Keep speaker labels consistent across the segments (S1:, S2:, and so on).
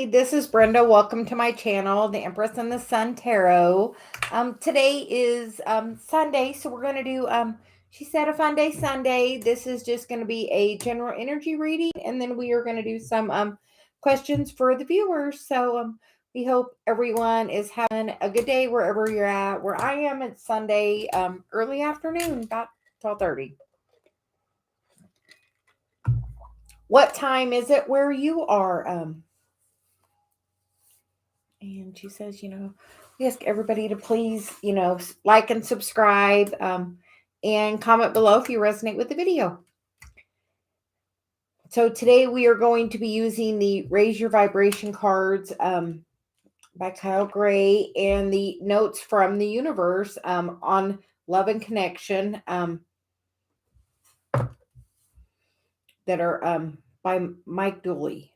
S1: Hi, this is Brenda. Welcome to my channel, the Empress and the Sun Tarot. Today is Sunday, so we're going to do, she said, a fun day Sunday. This is just going to be a general energy reading, and then we are going to do some questions for the viewers. So we hope everyone is having a good day wherever you're at. Where I am, it's Sunday, early afternoon, about 12:30. What time is it where you are? And she says, we ask everybody to please, like and subscribe, and comment below if you resonate with the video. So today we are going to be using the Raise Your Vibration cards by Kyle Gray and the Notes from the Universe on Love and Connection that are by Mike Dooley.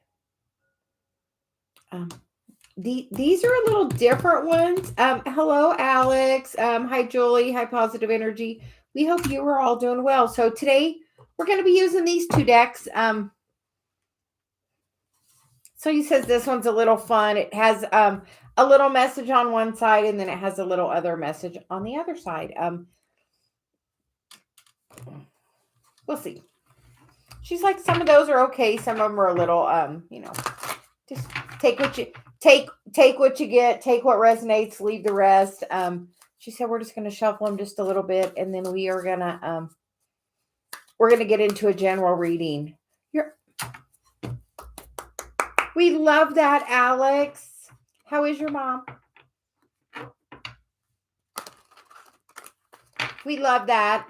S1: These are a little different ones. Hello, Alex. Hi, Julie. Hi, Positive Energy. We hope you are all doing well. So today we're going to be using these two decks. So he says this one's a little fun. It has a little message on one side, and then it has a little other message on the other side. We'll see. She's like, some of those are okay. Some of them are a little, just take what you get, take what resonates, leave the rest. She said we're just going to shuffle them just a little bit, and then we're going to get into a general reading. We love that, Alex. How is your mom? We love that.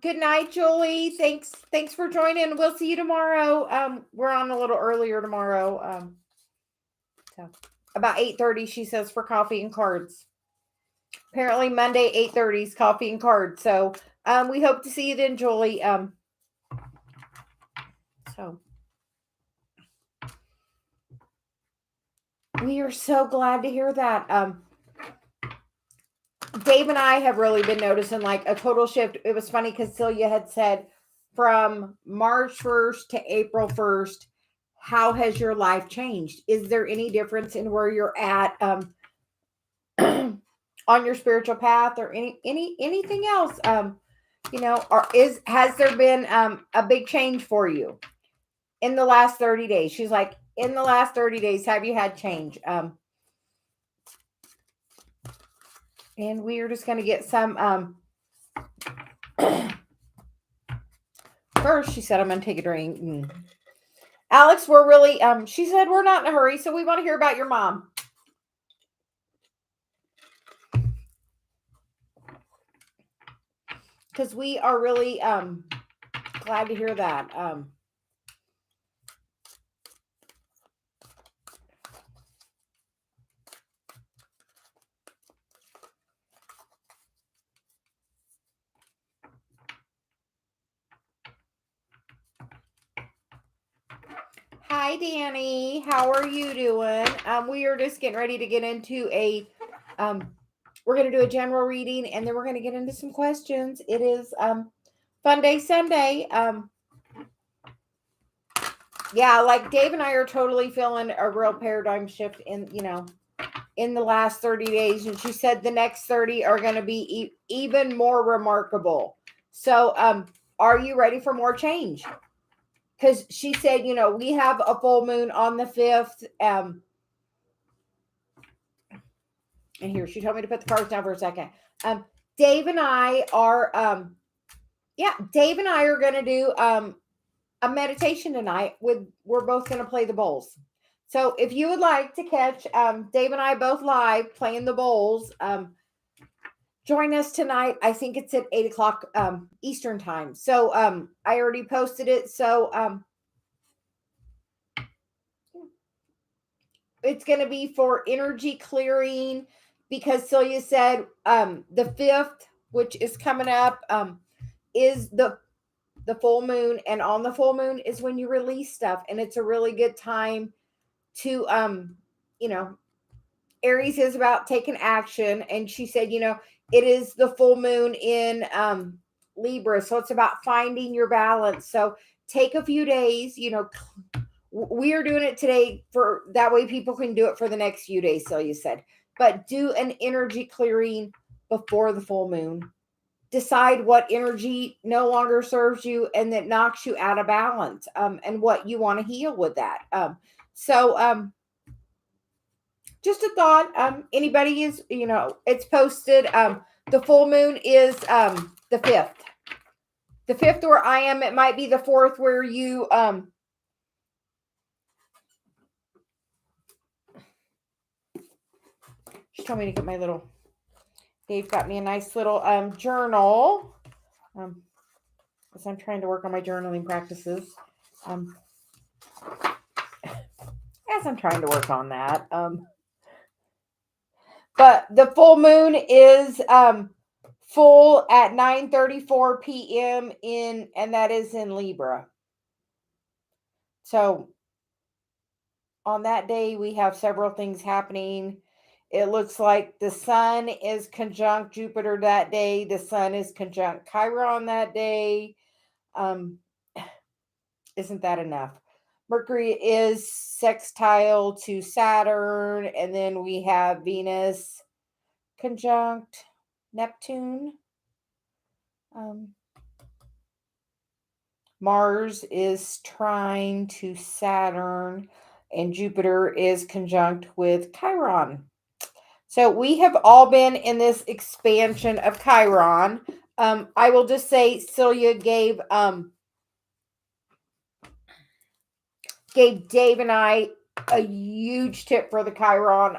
S1: Good night, Julie. Thanks for joining. We'll see you tomorrow. We're on a little earlier tomorrow. So about 8:30, she says, for coffee and cards. Apparently Monday, 8:30 is coffee and cards. So we hope to see you then, Julie. So we are so glad to hear that. Dave and I have really been noticing like a total shift. It was funny because Celia had said from March 1st to April 1st, how has your life changed? Is there any difference in where you're at on your spiritual path or anything else? Has there been a big change for you in the last 30 days? She's like, in the last 30 days, have you had change? And we are just going to get some, first, she said, I'm going to take a drink. Alex, we're really, she said, we're not in a hurry, so we want to hear about your mom. Because we are really glad to hear that. Hi, Danny. How are you doing? We are just getting ready to get into we're going to do a general reading, and then we're going to get into some questions. It is Fun Day Sunday. Yeah, like Dave and I are totally feeling a real paradigm shift in the last 30 days. And she said the next 30 are going to be even more remarkable. So are you ready for more change? Because she said, we have a full moon on the 5th. And here, she told me to put the cards down for a second. Dave and I are, Dave and I are going to do a meditation tonight. We're both going to play the bowls. So if you would like to catch Dave and I both live playing the bowls, join us tonight. I think it's at 8 o'clock Eastern time. So I already posted it. So it's going to be for energy clearing, because Celia said the 5th, which is coming up, is the full moon. And on the full moon is when you release stuff. And it's a really good time to, Aries is about taking action. And she said, it is the full moon in Libra. So it's about finding your balance. So take a few days, we are doing it today for that way people can do it for the next few days, Celia said. But do an energy clearing before the full moon. Decide what energy no longer serves you and that knocks you out of balance, and what you want to heal with that. So just a thought. Anybody is, it's posted. The full moon is the 5th. The 5th where I am, it might be the 4th where you she told me to get my little, Dave got me a nice little journal. As I'm trying to work on my journaling practices. As I'm trying to work on that. But the full moon is full at 9:34 p.m. and that is in Libra. So on that day, we have several things happening. It looks like the sun is conjunct Jupiter that day. The sun is conjunct Chiron that day. Isn't that enough? Mercury is sextile to Saturn. And then we have Venus conjunct Neptune. Mars is trine to Saturn. And Jupiter is conjunct with Chiron. So we have all been in this expansion of Chiron. I will just say Celia gave Dave and I a huge tip for the Chiron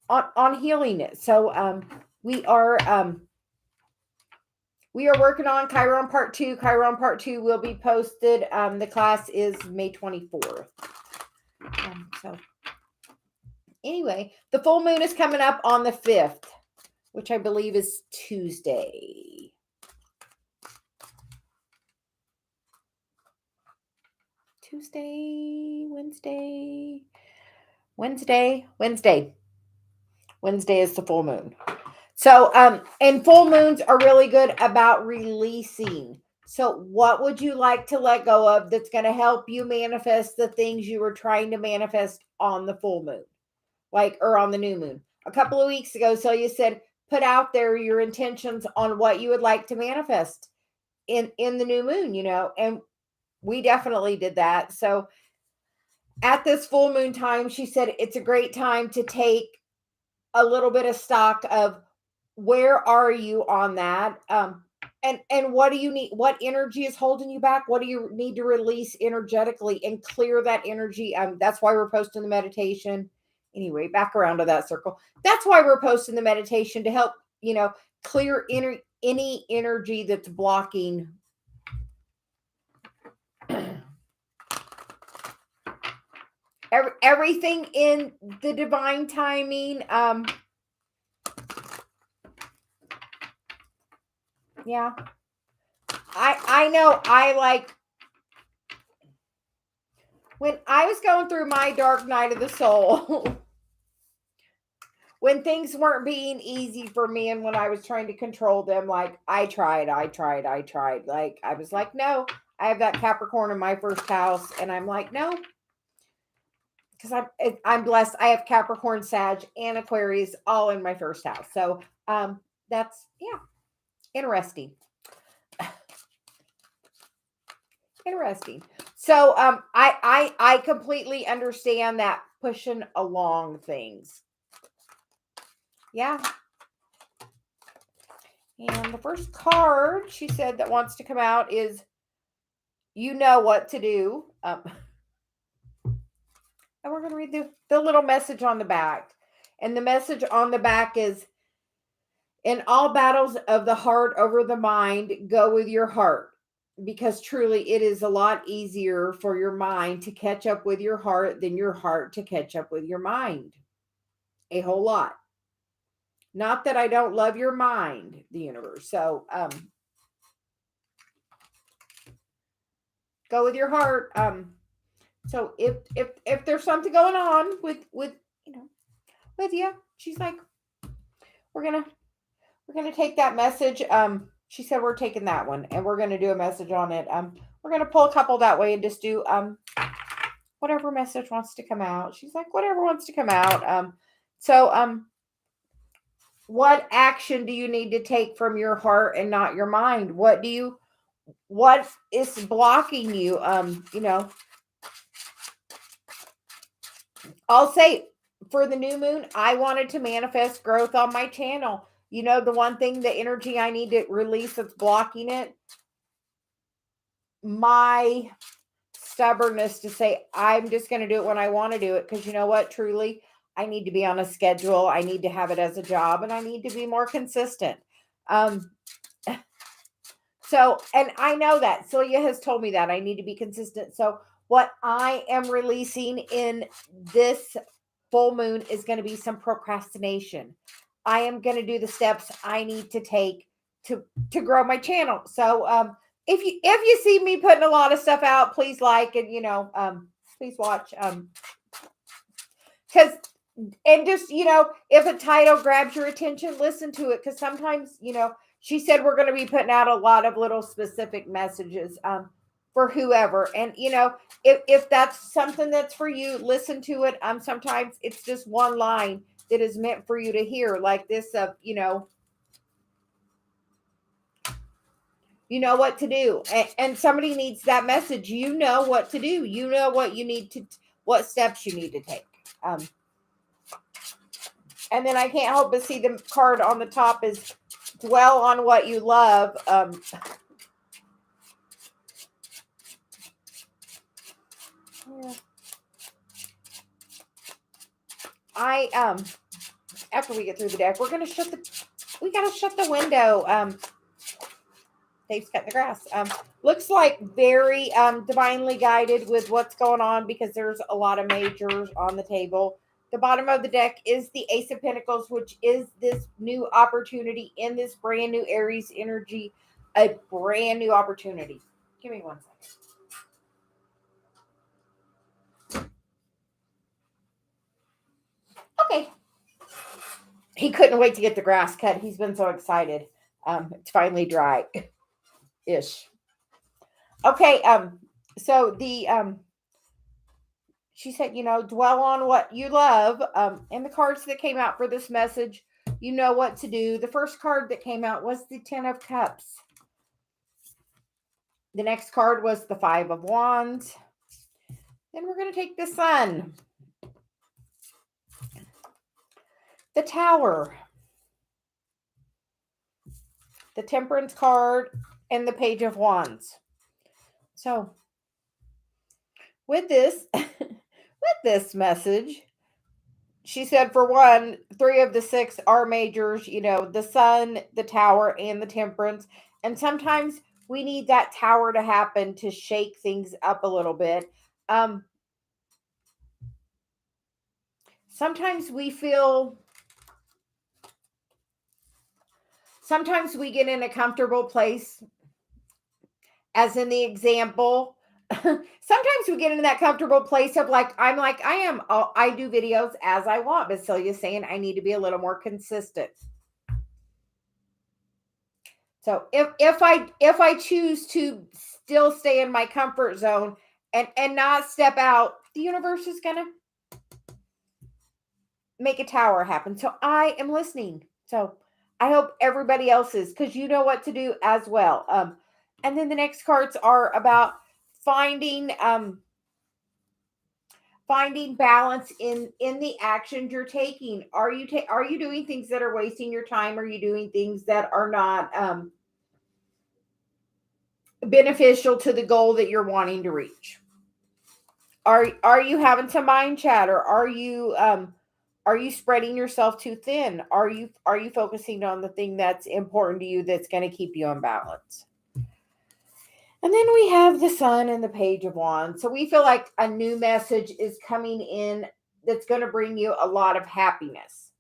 S1: on healing it. So we are working on Chiron Part 2. Chiron Part 2 will be posted. The class is May 24th. So anyway, the full moon is coming up on the 5th, which I believe is Tuesday. Wednesday is the full moon. So, and full moons are really good about releasing. So what would you like to let go of that's going to help you manifest the things you were trying to manifest on the full moon, or on the new moon? A couple of weeks ago, Celia said, put out there your intentions on what you would like to manifest in the new moon, and we definitely did that. So at this full moon time, she said, it's a great time to take a little bit of stock of where are you on that? And what do you need? What energy is holding you back? What do you need to release energetically and clear that energy? That's why we're posting the meditation. Anyway, back around to that circle. That's why we're posting the meditation to help, clear any energy that's blocking everything in the divine timing. Yeah. I know when I was going through my dark night of the soul, when things weren't being easy for me and when I was trying to control them, I tried. Like, I was like, no, I have that Capricorn in my first house. And I'm like, no, because I'm blessed. I have Capricorn, Sag, and Aquarius all in my first house. So that's, interesting. Interesting. So I completely understand that pushing along things. Yeah. And the first card she said that wants to come out is, you know what to do. And we're going to read the little message on the back. And the message on the back is, in all battles of the heart over the mind, go with your heart. Because truly, it is a lot easier for your mind to catch up with your heart than your heart to catch up with your mind. A whole lot. Not that I don't love your mind, the universe. So, go with your heart. So if there's something going on with you, she's like, we're gonna take that message. She said we're taking that one and we're gonna do a message on it. we're going to pull a couple that way and just do whatever message wants to come out. She's like, whatever wants to come out. So what action do you need to take from your heart and not your mind? What is blocking you? I'll say for the new moon, I wanted to manifest growth on my channel. The one thing, the energy I need to release that's blocking it, my stubbornness to say, I'm just going to do it when I want to do it. Because you know what? Truly, I need to be on a schedule. I need to have it as a job, and I need to be more consistent. So, and I know that Celia has told me that I need to be consistent. So what I am releasing in this full moon is going to be some procrastination. I am going to do the steps I need to take to grow my channel. So, if you see me putting a lot of stuff out, please like and please watch. Because and just if a title grabs your attention, listen to it. Because sometimes she said we're going to be putting out a lot of little specific messages for whoever. And if that's something that's for you, listen to it. Sometimes it's just one line that is meant for you to hear, like this of you know what to do, and somebody needs that message. You know what to do. You know what you need to, what steps you need to take. And then I can't help but see the card on the top is dwell on what you love. After we get through the deck, we gotta shut the window. Dave's cutting the grass. Looks like very divinely guided with what's going on, because there's a lot of majors on the table. The bottom of the deck is the Ace of Pentacles, which is this new opportunity in this brand new Aries energy, a brand new opportunity. Give me 1 second. Okay. He couldn't wait to get the grass cut. He's been so excited. It's finally dry. Ish. Okay. So the she said, dwell on what you love. And the cards that came out for this message, you know what to do. The first card that came out was the 10 of Cups. The next card was the 5 of Wands. Then we're going to take the Sun, the Tower, the Temperance card, and the Page of Wands. So with this message, she said, for one, 3 of the 6 are majors, the Sun, the Tower, and the Temperance. And sometimes we need that Tower to happen to shake things up a little bit. Sometimes we get in a comfortable place, as in the example. Sometimes we get into that comfortable place of I do videos as I want, but Celia's saying I need to be a little more consistent. So if I choose to still stay in my comfort zone and not step out, the universe is gonna make a tower happen. So I am listening. So I hope everybody else is, because you know what to do as well. And then the next cards are about finding balance in the actions you're taking. Are you doing things that are wasting your time? Are you doing things that are not beneficial to the goal that you're wanting to reach? Are you having some mind chatter? Are you spreading yourself too thin? Are you focusing on the thing that's important to you, that's going to keep you in balance? And then we have the Sun and the Page of Wands. So we feel like a new message is coming in that's going to bring you a lot of happiness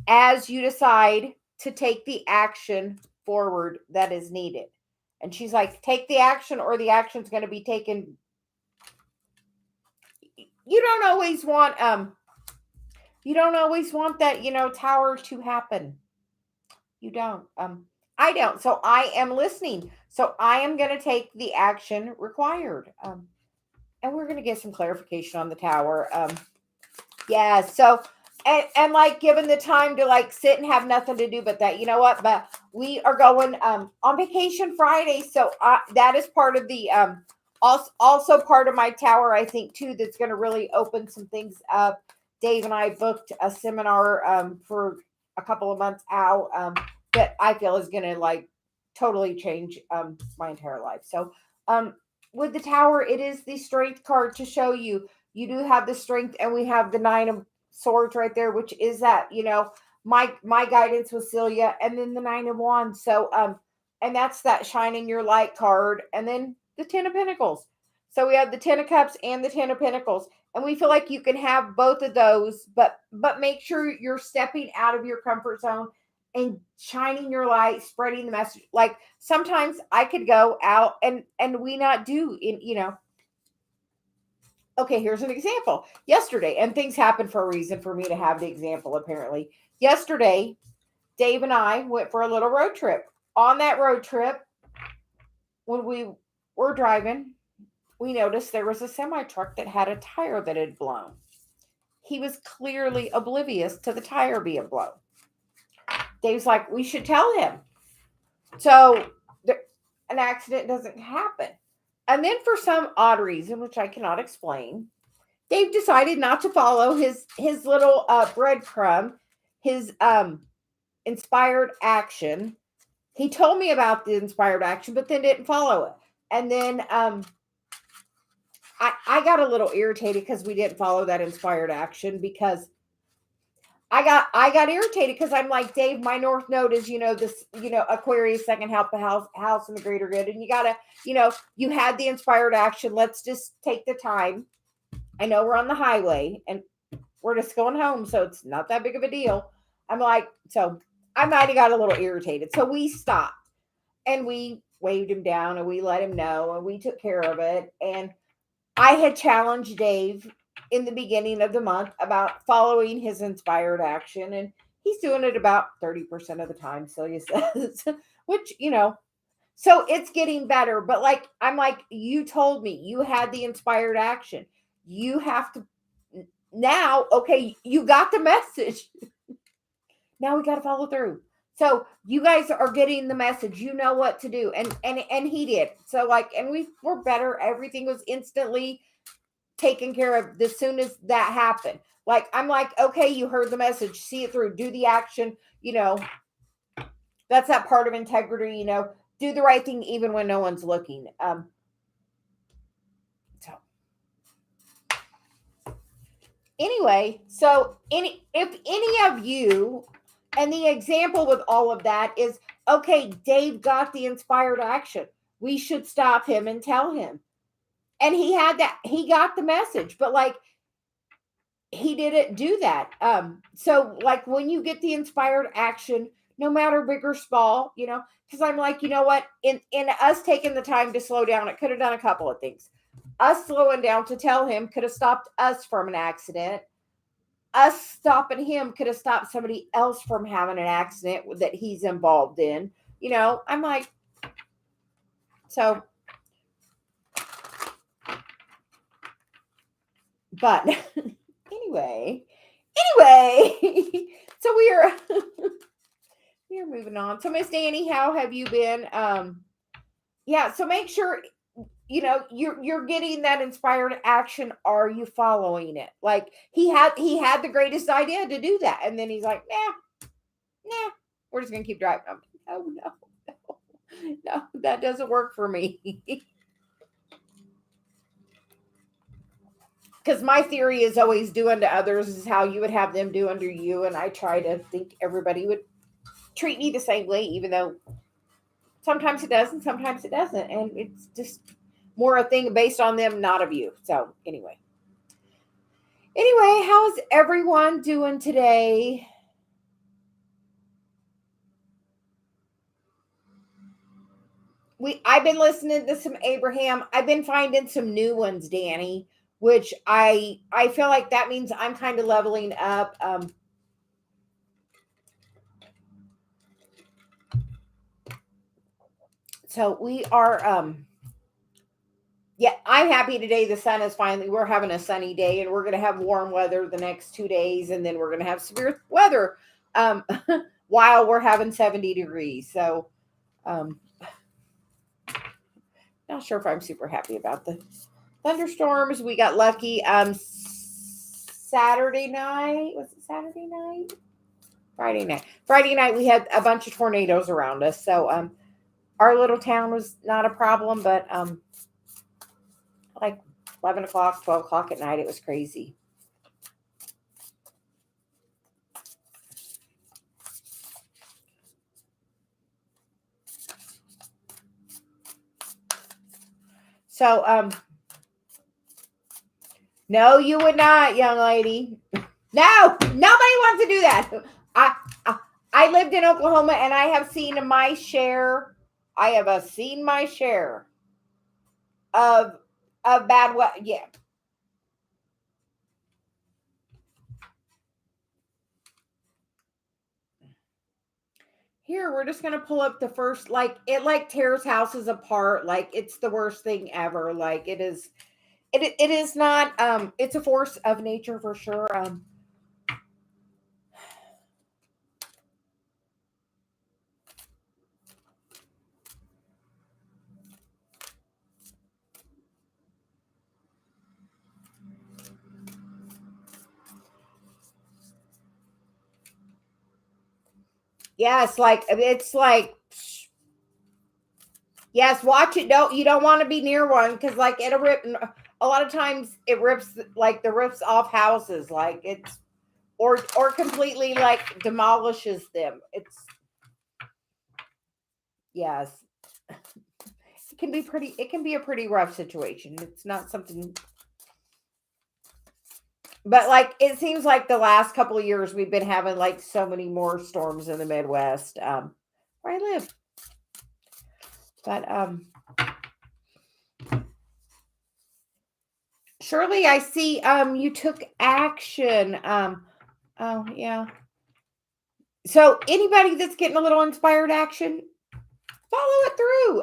S1: as you decide to take the action forward that is needed. And she's like, take the action, or the action's going to be taken. You don't always want that, tower to happen. You don't. I don't. So I am listening. So I am going to take the action required. And we're going to get some clarification on the tower. Yeah. So, and like given the time to like sit and have nothing to do but that, you know what? But we are going on vacation Friday. So that is part of the also part of my tower, I think too, that's going to really open some things up. Dave and I booked a seminar for a couple of months out that I feel is going to like totally change my entire life. So with the tower, it is the strength card to show you you do have the strength, and we have the 9 of swords right there, which is that, my guidance with Celia, and then the 9 of wands. So and that's that shine in your light card, and then the 10 of pentacles. So we have the 10 of cups and the 10 of pentacles, and we feel like you can have both of those, but make sure you're stepping out of your comfort zone and shining your light, spreading the message. Like sometimes I could go out and we not do in, okay, here's an example. Yesterday, and things happen for a reason for me to have the example, apparently. Yesterday, Dave and I went for a little road trip. On that road trip, when we were driving, we noticed there was a semi truck that had a tire that had blown. He was clearly oblivious to the tire being blown. Dave's like, we should tell him. So an accident doesn't happen. And then for some odd reason, which I cannot explain, Dave decided not to follow his little breadcrumb, his inspired action. He told me about the inspired action, but then didn't follow it. And then I got a little irritated because we didn't follow that inspired action, because I got irritated because I'm like, Dave, my north node is, this, Aquarius second house in the greater good. And you gotta, you had the inspired action. Let's just take the time. I know we're on the highway and we're just going home, so it's not that big of a deal. I'm like, so I might have got a little irritated. So we stopped and we waved him down and we let him know and we took care of it. And I had challenged Dave in the beginning of the month about following his inspired action, and he's doing it about 30% of the time, Celia says, which, so it's getting better. But like, I'm like, you told me you had the inspired action. You have to now, okay, you got the message. Now we got to follow through. So you guys are getting the message. You know what to do. And he did. So like, and we were better. Everything was instantly taken care of as soon as that happened. Like, I'm like, okay, you heard the message, see it through, do the action, that's that part of integrity, do the right thing even when no one's looking. So anyway, so if any of you, and the example with all of that is, okay, Dave got the inspired action. We should stop him and tell him. And he got the message, but like, he didn't do that. So like when you get the inspired action, no matter big or small, because I'm like, you know what, in us taking the time to slow down, it could have done a couple of things. Us slowing down to tell him could have stopped us from an accident. Us stopping him could have stopped somebody else from having an accident that he's involved in. I'm like, so, but anyway, so we are moving on. So Miss Danny, how have you been? Yeah, so make sure you're getting that inspired action. Are you following it? Like he had the greatest idea to do that, and then he's like, nah, we're just gonna keep driving. Oh no, that doesn't work for me. Because my theory is always do unto others is how you would have them do unto you, and I try to think everybody would treat me the same way, even though sometimes it does and sometimes it doesn't, and it's just more a thing based on them, not of you. So anyway, how's everyone doing today? I've been listening to some Abraham. I've been finding some new ones, Danny, which I feel like that means I'm kind of leveling up. So we are, yeah, I'm happy today. The sun is finally, we're having a sunny day, and we're going to have warm weather the next 2 days. And then we're going to have severe weather, while we're having 70 degrees. So, not sure if I'm super happy about the thunderstorms. We got lucky. Saturday night, was it Saturday night? Friday night. Friday night, we had a bunch of tornadoes around us. So, our little town was not a problem, but, like 11 o'clock, 12 o'clock at night, it was crazy. So, no, you would not, young lady. No, nobody wants to do that. I lived in Oklahoma, and I have seen my share. I have seen my share of bad weather. Yeah. Here, we're just gonna pull up the first, like it like tears houses apart. Like it's the worst thing ever. Like it is. It is not. It's a force of nature for sure. Yes, like it's like yes, watch it. Don't you don't want to be near one because like it'll rip. A lot of times it rips like the rips off houses, like it's or completely like demolishes them. It's yes, it can be pretty. It can be a pretty rough situation. It's not something, but like it seems like the last couple of years we've been having like so many more storms in the Midwest, where I live. But Shirley, I see you took action. Oh yeah. So anybody that's getting a little inspired action, follow it through.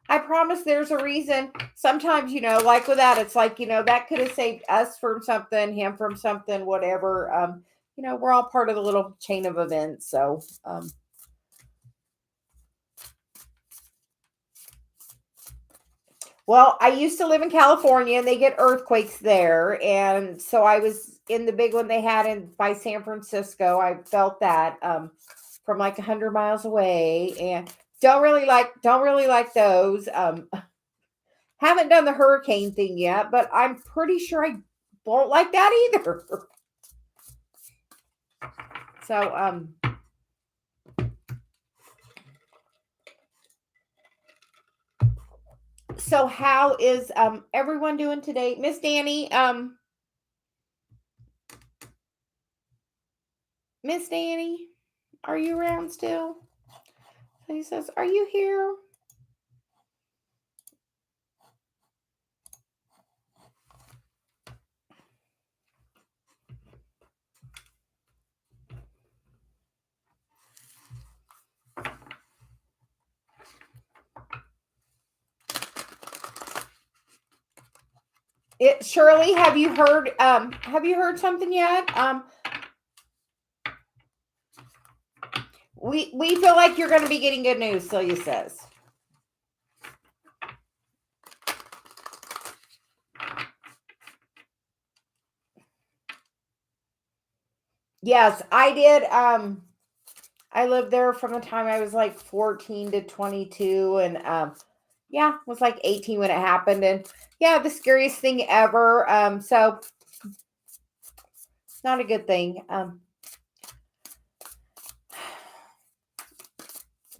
S1: I promise there's a reason. Sometimes, like with that, it's like, that could have saved us from something, him from something, whatever. We're all part of the little chain of events. So, well, I used to live in California, and they get earthquakes there. And so I was in the big one they had in by San Francisco. I felt that from like 100 miles away, and don't really like those. Haven't done the hurricane thing yet, but I'm pretty sure I won't like that either. So so how is everyone doing today? Miss Danny, Miss Danny, are you around still? He says, "Are you here?" Shirley, have you heard something yet? We feel like you're going to be getting good news, Celia says. Yes, I did. I lived there from the time I was like 14 to 22, and yeah, was like 18 when it happened, and yeah, the scariest thing ever. So it's not a good thing.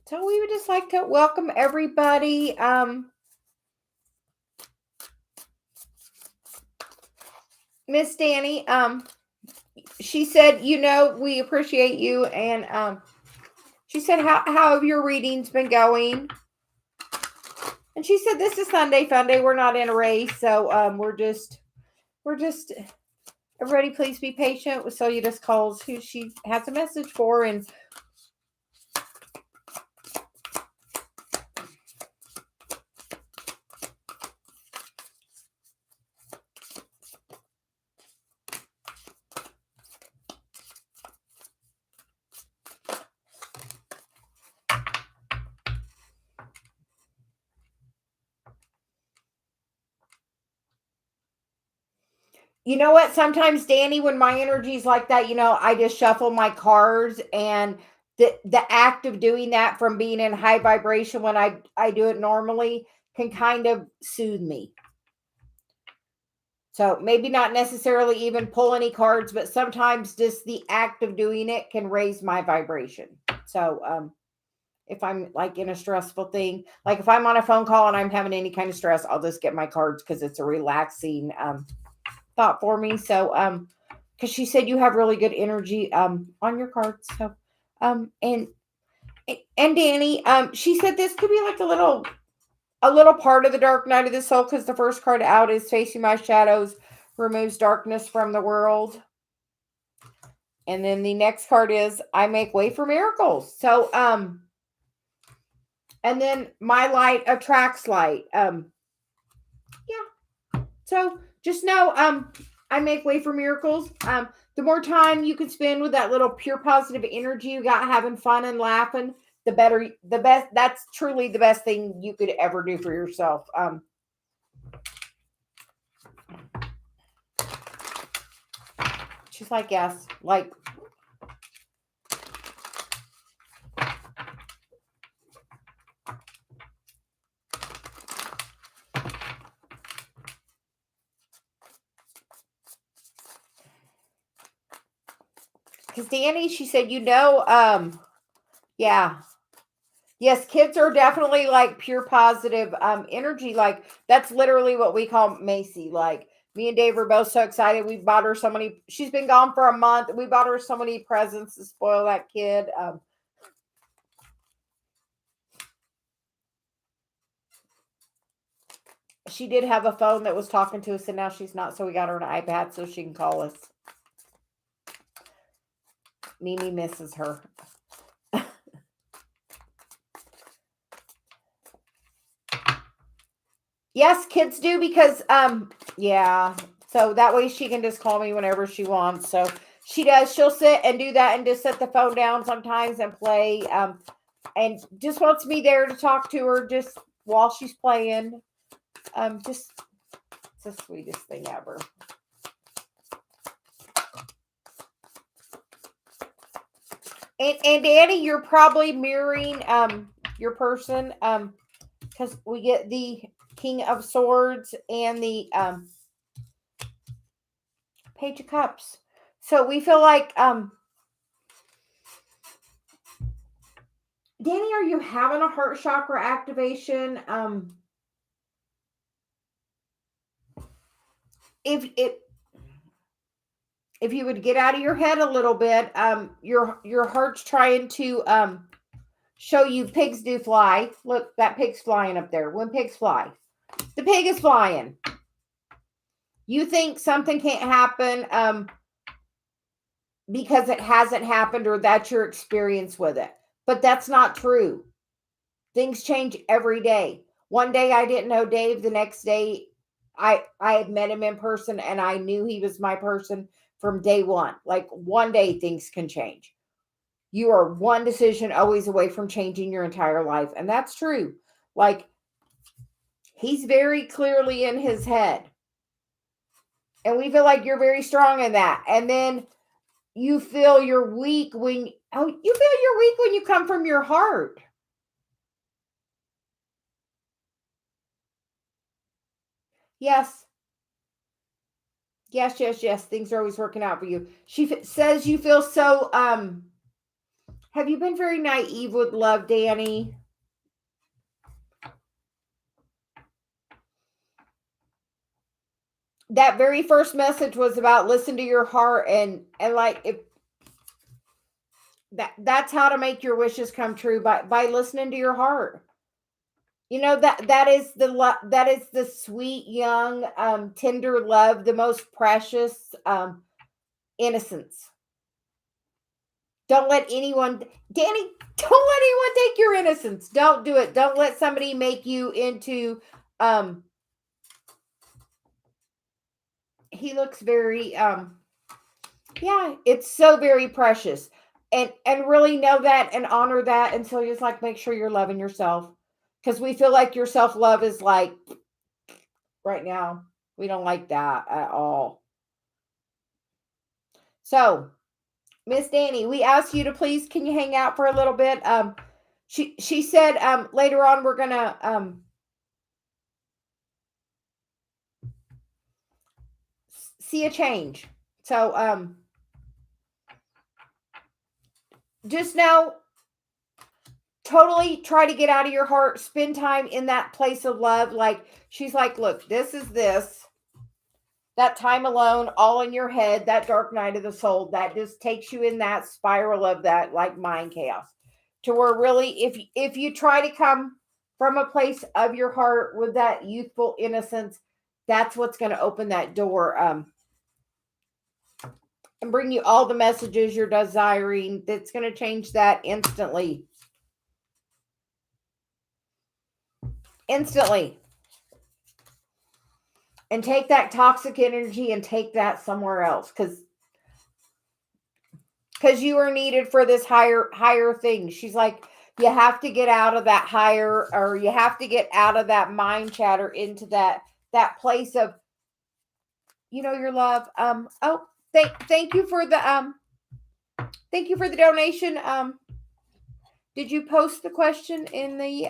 S1: So we would just like to welcome everybody. Miss Danny, she said, we appreciate you, and she said, how have your readings been going? And she said, this is Sunday Fun Day. We're not in a race, so we're just everybody please be patient with Celia just calls who she has a message for, and You know what? Sometimes, Danny, when my energy's like that, I just shuffle my cards, and the act of doing that from being in high vibration when I do it normally can kind of soothe me. So maybe not necessarily even pull any cards, but sometimes just the act of doing it can raise my vibration. So if I'm like in a stressful thing, like if I'm on a phone call and I'm having any kind of stress, I'll just get my cards because it's a relaxing thought for me. So because she said you have really good energy on your cards. So and Danny, she said this could be like a little part of the dark night of the soul, because the first card out is facing my shadows, removes darkness from the world. And then the next card is I make way for miracles. So and then my light attracts light. Yeah. So just know I make way for miracles. The more time you can spend with that little pure positive energy you got, having fun and laughing, the better, the best. That's truly the best thing you could ever do for yourself. She's like, yes, like, because Danny, she said, yeah. Yes, kids are definitely like pure positive energy. Like that's literally what we call Macy. Like me and Dave were both so excited. We bought her so many. She's been gone for a month. We bought her so many presents to spoil that kid. She did have a phone that was talking to us, and now she's not. So we got her an iPad so she can call us. Mimi misses her. Yes, kids do, because yeah. So that way she can just call me whenever she wants. So she does. She'll sit and do that and just set the phone down sometimes and play. And just wants me there to talk to her just while she's playing. Just it's the sweetest thing ever. And Annie, you're probably mirroring your person because we get the King of Swords and the Page of Cups. So we feel like Danny, are you having a heart chakra activation? If you would get out of your head a little bit, your heart's trying to show you pigs do fly. Look, that pig's flying up there. When pigs fly, the pig is flying. You think something can't happen because it hasn't happened, or that's your experience with it. But that's not true. Things change every day. One day I didn't know Dave. The next day I had met him in person and I knew he was my person from day one. Like one day things can change. You are one decision always away from changing your entire life. And that's true. Like he's very clearly in his head. And we feel like you're very strong in that. And then you feel you're weak when you come from your heart. Yes. Yes. Things are always working out for you. She says you feel so have you been very naive with love, Danny? That very first message was about listen to your heart, and like if that's how to make your wishes come true, by listening to your heart. That is the sweet young tender love, the most precious innocence. Don't let anyone, Danny, don't let anyone take your innocence. Don't do it. Don't let somebody make you into he looks very yeah, it's so very precious. And really know that and honor that. And so just like make sure you're loving yourself. Because we feel like your self-love is like right now. We don't like that at all. So, Miss Danny, we asked you to please, can you hang out for a little bit? She said later on we're gonna see a change. So just know, totally try to get out of your heart, spend time in that place of love. Like she's like, look, this is this. That time alone, all in your head, that dark night of the soul, that just takes you in that spiral of that like mind chaos. To where really, if you try to come from a place of your heart with that youthful innocence, that's what's going to open that door and bring you all the messages you're desiring. That's going to change that instantly. Instantly. And take that toxic energy and take that somewhere else, because you are needed for this higher thing. She's like, you have to get out of that higher, or you have to get out of that mind chatter into that place of, your love. Thank you for the donation. Did you post the question in the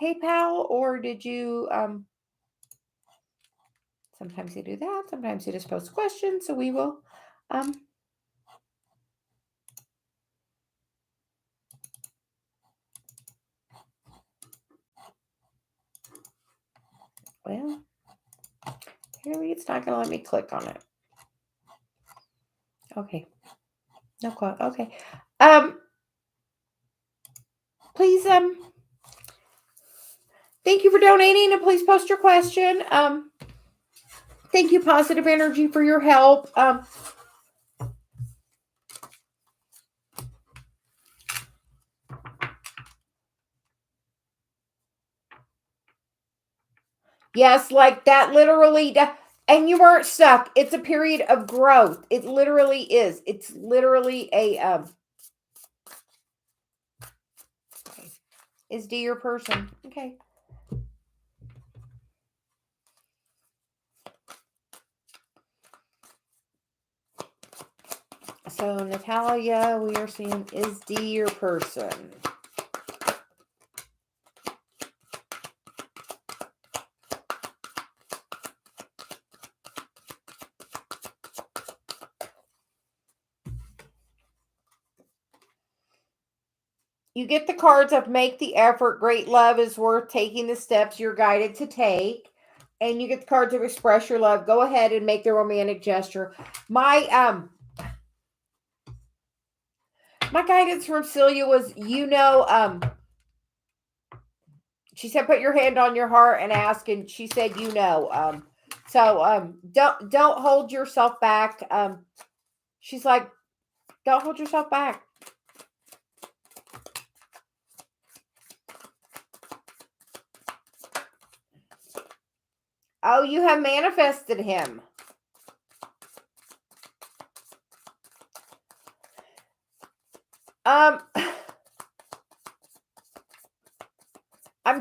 S1: PayPal, or did you sometimes you do that, sometimes you just post a question, so we will well, apparently it's not going to let me click on it. Okay. No quote. Okay. Please, thank you for donating, and please post your question. Thank you, Positive Energy, for your help. Yes, like that literally, and you weren't stuck. It's a period of growth. It literally is. It's literally a, is D your person? Okay. So, Natalia, we are seeing, is D your person? You get the cards of make the effort. Great love is worth taking the steps you're guided to take. And you get the cards of express your love. Go ahead and make the romantic gesture. My guidance from Celia was, she said, put your hand on your heart and ask. And she said, don't hold yourself back. She's like, don't hold yourself back. Oh, you have manifested him. I'm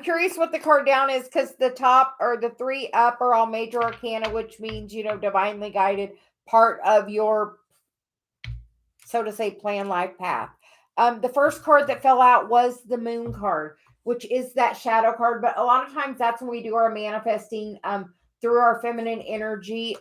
S1: curious what the card down is, because the top or the 3 up are all major arcana, which means, divinely guided, part of your, so to say, plan life path. The first card that fell out was the moon card, which is that shadow card. But a lot of times that's when we do our manifesting through our feminine energy.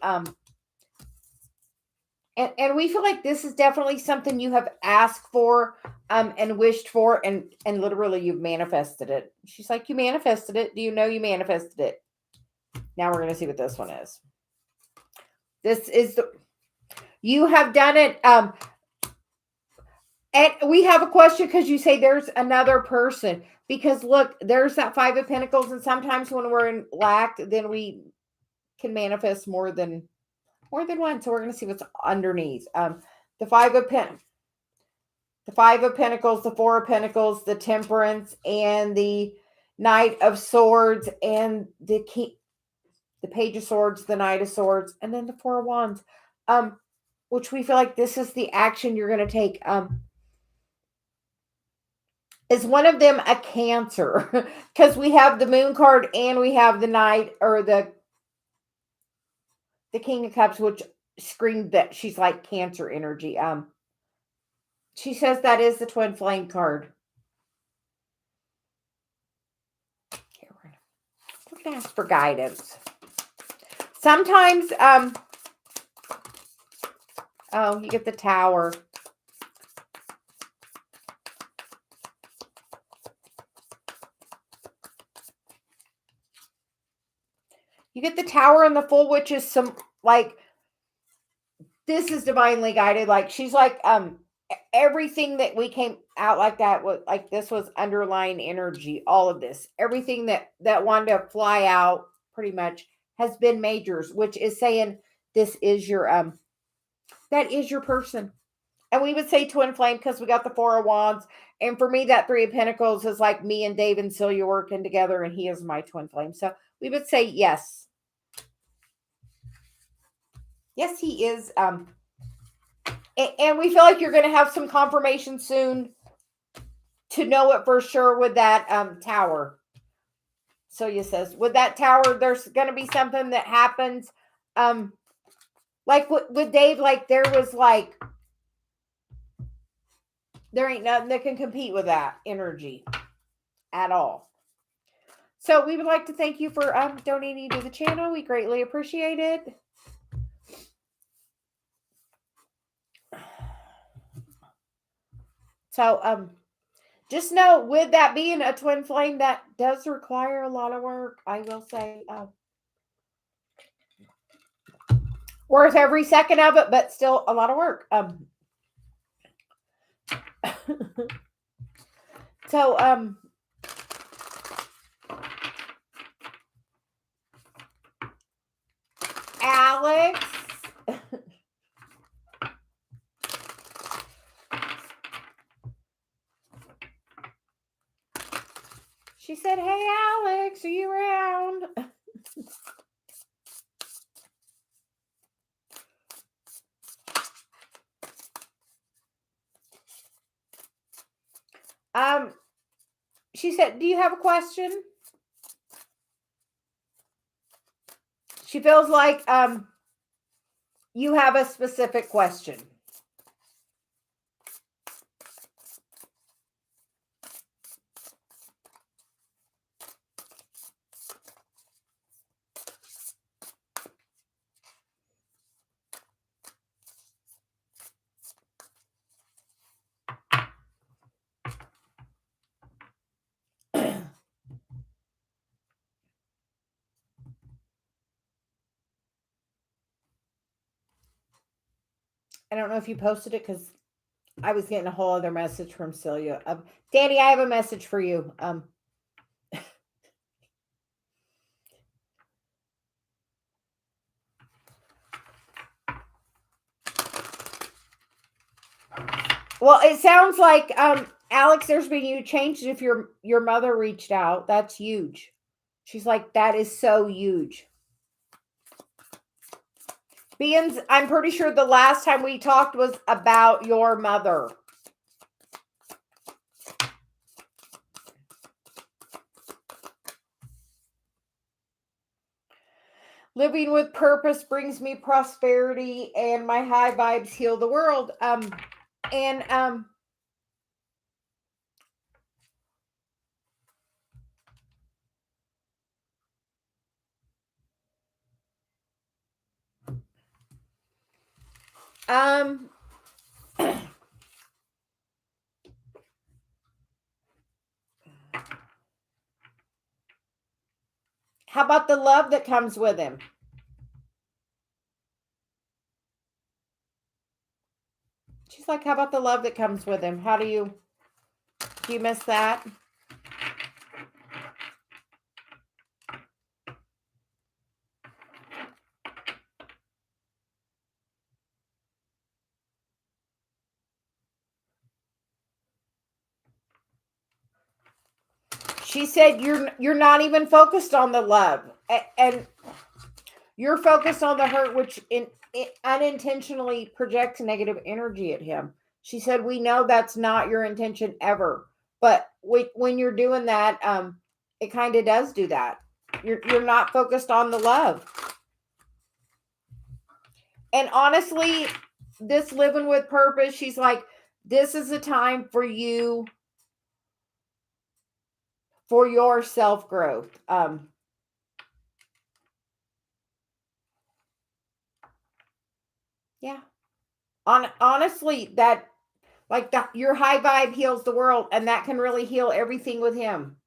S1: And we feel like this is definitely something you have asked for and wished for, and literally you've manifested it. She's like, you manifested it. Do you know you manifested it? Now we're going to see what this one is. This is you have done it. And we have a question, because you say there's another person. Because look, there's that 5 of Pentacles, and sometimes when we're in lack, then we can manifest more than one. So we're going to see what's underneath. The 5 of Pentacles, the 4 of Pentacles, the Temperance, and the Knight of Swords, and the Page of Swords, the Knight of Swords, and then the 4 of Wands. Which we feel like this is the action you're going to take. Is one of them a Cancer? Because we have the Moon card and we have the Knight, or the King of Cups, which screamed that she's like Cancer energy. She says that is the twin flame card. Here, we're gonna ask for guidance. Sometimes, oh, you get the Tower. You get the Tower and the Fool, which is some, like, this is divinely guided. Like, she's like, everything that we came out like that was like, this was underlying energy. All of this, everything that wanted to fly out pretty much has been majors, which is saying this is your, that is your person. And we would say twin flame because we got the Four of Wands. And for me, that Three of Pentacles is like me and Dave and Celia working together, and he is my twin flame. So we would say yes. Yes, he is. And we feel like you're going to have some confirmation soon to know it for sure with that Tower. Celia says, with that Tower, there's going to be something that happens. Like with Dave, like there was like, there ain't nothing that can compete with that energy at all. So we would like to thank you for donating to the channel. We greatly appreciate it. So just know, with that being a twin flame, that does require a lot of work. I will say, worth every second of it, but still a lot of work. So Alex. She said, hey, Alex, are you around? She said, do you have a question? She feels like you have a specific question. I don't know if you posted it because I was getting a whole other message from Celia. Danny, I have a message for you. Well, it sounds like Alex, there's been huge changes. If your mother reached out, that's huge. She's like, that is so huge. Beans, I'm pretty sure the last time we talked was about your mother. Living with purpose brings me prosperity, and my high vibes heal the world. How about the love that comes with him? She's like, how about the love that comes with him? Do you miss that? She said you're not even focused on the love, and you're focused on the hurt, which unintentionally projects negative energy at him. She said, we know that's not your intention ever, but when you're doing that, it kind of does do that. You're not focused on the love. And honestly, this living with purpose, she's like, this is a time for you, for your self growth. Yeah. Honestly, that like your high vibe heals the world, and that can really heal everything with him.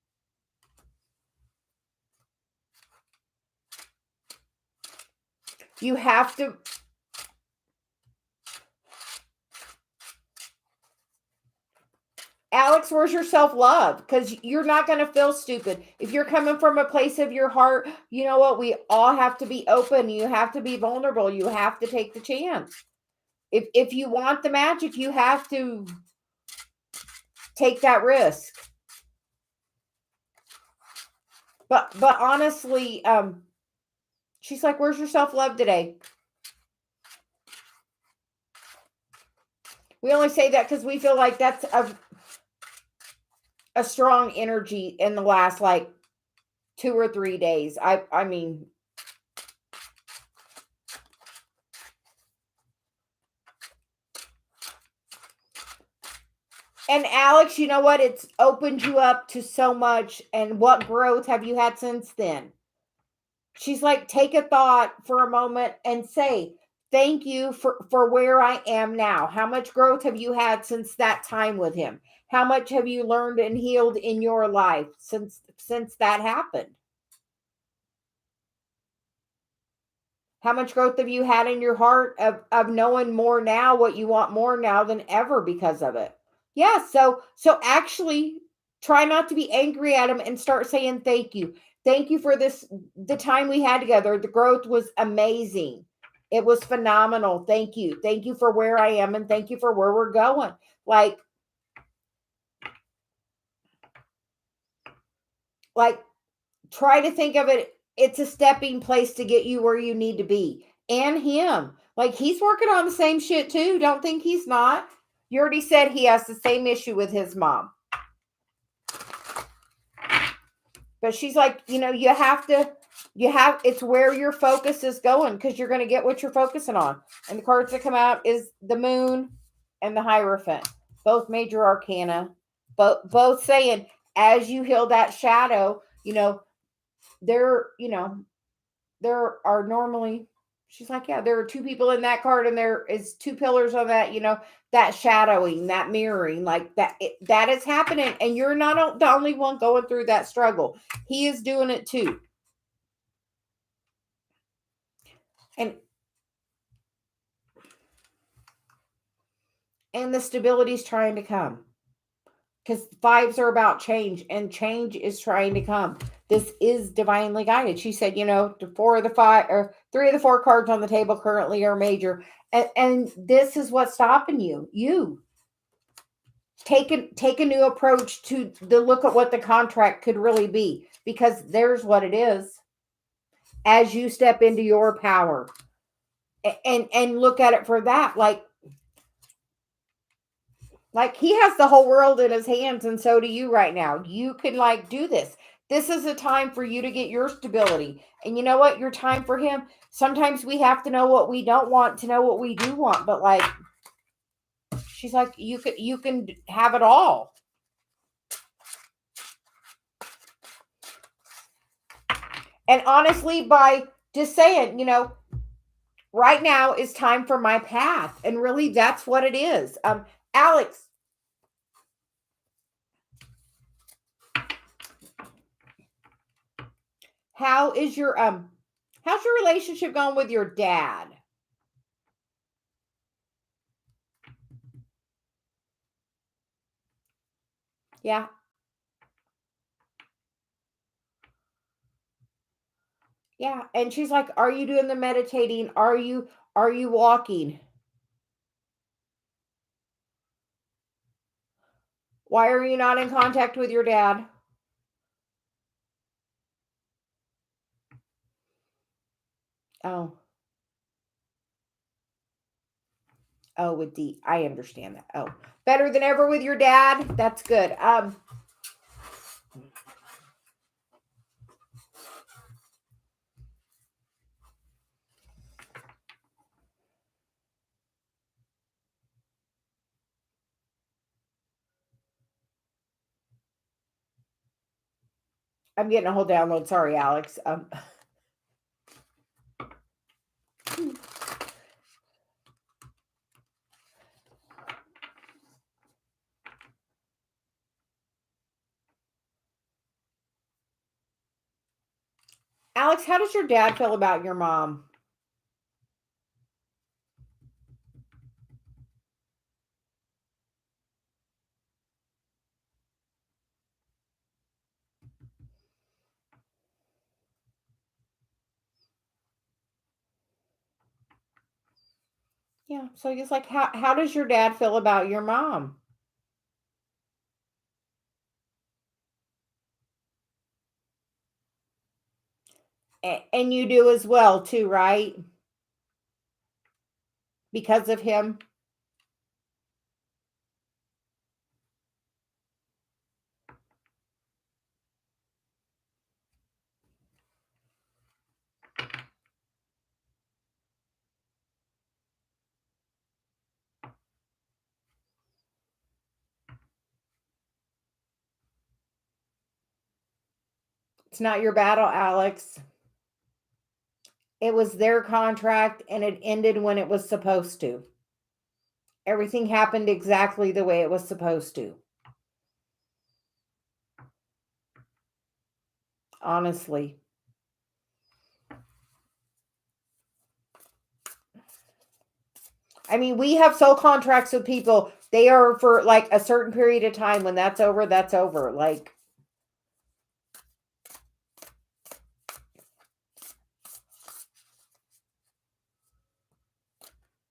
S1: You have to. Alex, where's your self love? Because you're not going to feel stupid. If you're coming from a place of your heart, you know what? We all have to be open. You have to be vulnerable. You have to take the chance. If you want the magic, you have to take that risk. But honestly, she's like, where's your self love today? We only say that because we feel like that's a strong energy in the last like 2 or 3 days. I mean, and Alex, you know what? It's opened you up to so much. And what growth have you had since then? She's like, take a thought for a moment and say, thank you for where I am now. How much growth have you had since that time with him? How much have you learned and healed in your life since that happened? How much growth have you had in your heart of knowing more now, what you want more now than ever because of it? Yeah, so actually try not to be angry at him and start saying thank you. Thank you for this, the time we had together. The growth was amazing. It was phenomenal. Thank you. Thank you for where I am and thank you for where we're going. Like try to think of it, it's a stepping place to get you where you need to be. And him. Like he's working on the same shit too. Don't think he's not. You already said he has the same issue with his mom. But she's like, it's where your focus is going because you're going to get what you're focusing on. And the cards that come out is the moon and the Hierophant, both major arcana, both saying as you heal that shadow, there, there are normally, she's like, yeah, there are two people in that card and there is two pillars on that, that shadowing, that mirroring, like that is happening. And you're not the only one going through that struggle. He is doing it too. And the stability is trying to come because vibes are about change and change is trying to come. This is divinely guided. She said, the 4 of the 5 or 3 of the 4 cards on the table currently are major. And this is what's stopping you take a new approach to the look at what the contract could really be, because there's what it is as you step into your power and look at it for that. Like he has the whole world in his hands, and so do you right now. You can do this. This is a time for you to get your stability. And you know what? Your time for him. Sometimes we have to know what we don't want to know what we do want. But she's like, you can have it all. And honestly, by just saying, right now is time for my path. And really that's what it is. Alex, how's your relationship going with your dad? Yeah. Yeah. And she's like, are you doing the meditating? Are you walking? Why are you not in contact with your dad? Oh. Oh, with D. I understand that. Oh. Better than ever with your dad? That's good. I'm getting a whole download. Sorry, Alex. Alex, how does your dad feel about your mom? Yeah. So he's like, how does your dad feel about your mom? And you do as well, too, right? Because of him. It's not your battle, Alex. It was their contract and it ended when it was supposed to. Everything happened exactly the way it was supposed to. Honestly. I mean, we have soul contracts with people. They are for like a certain period of time. When that's over, that's over. Like,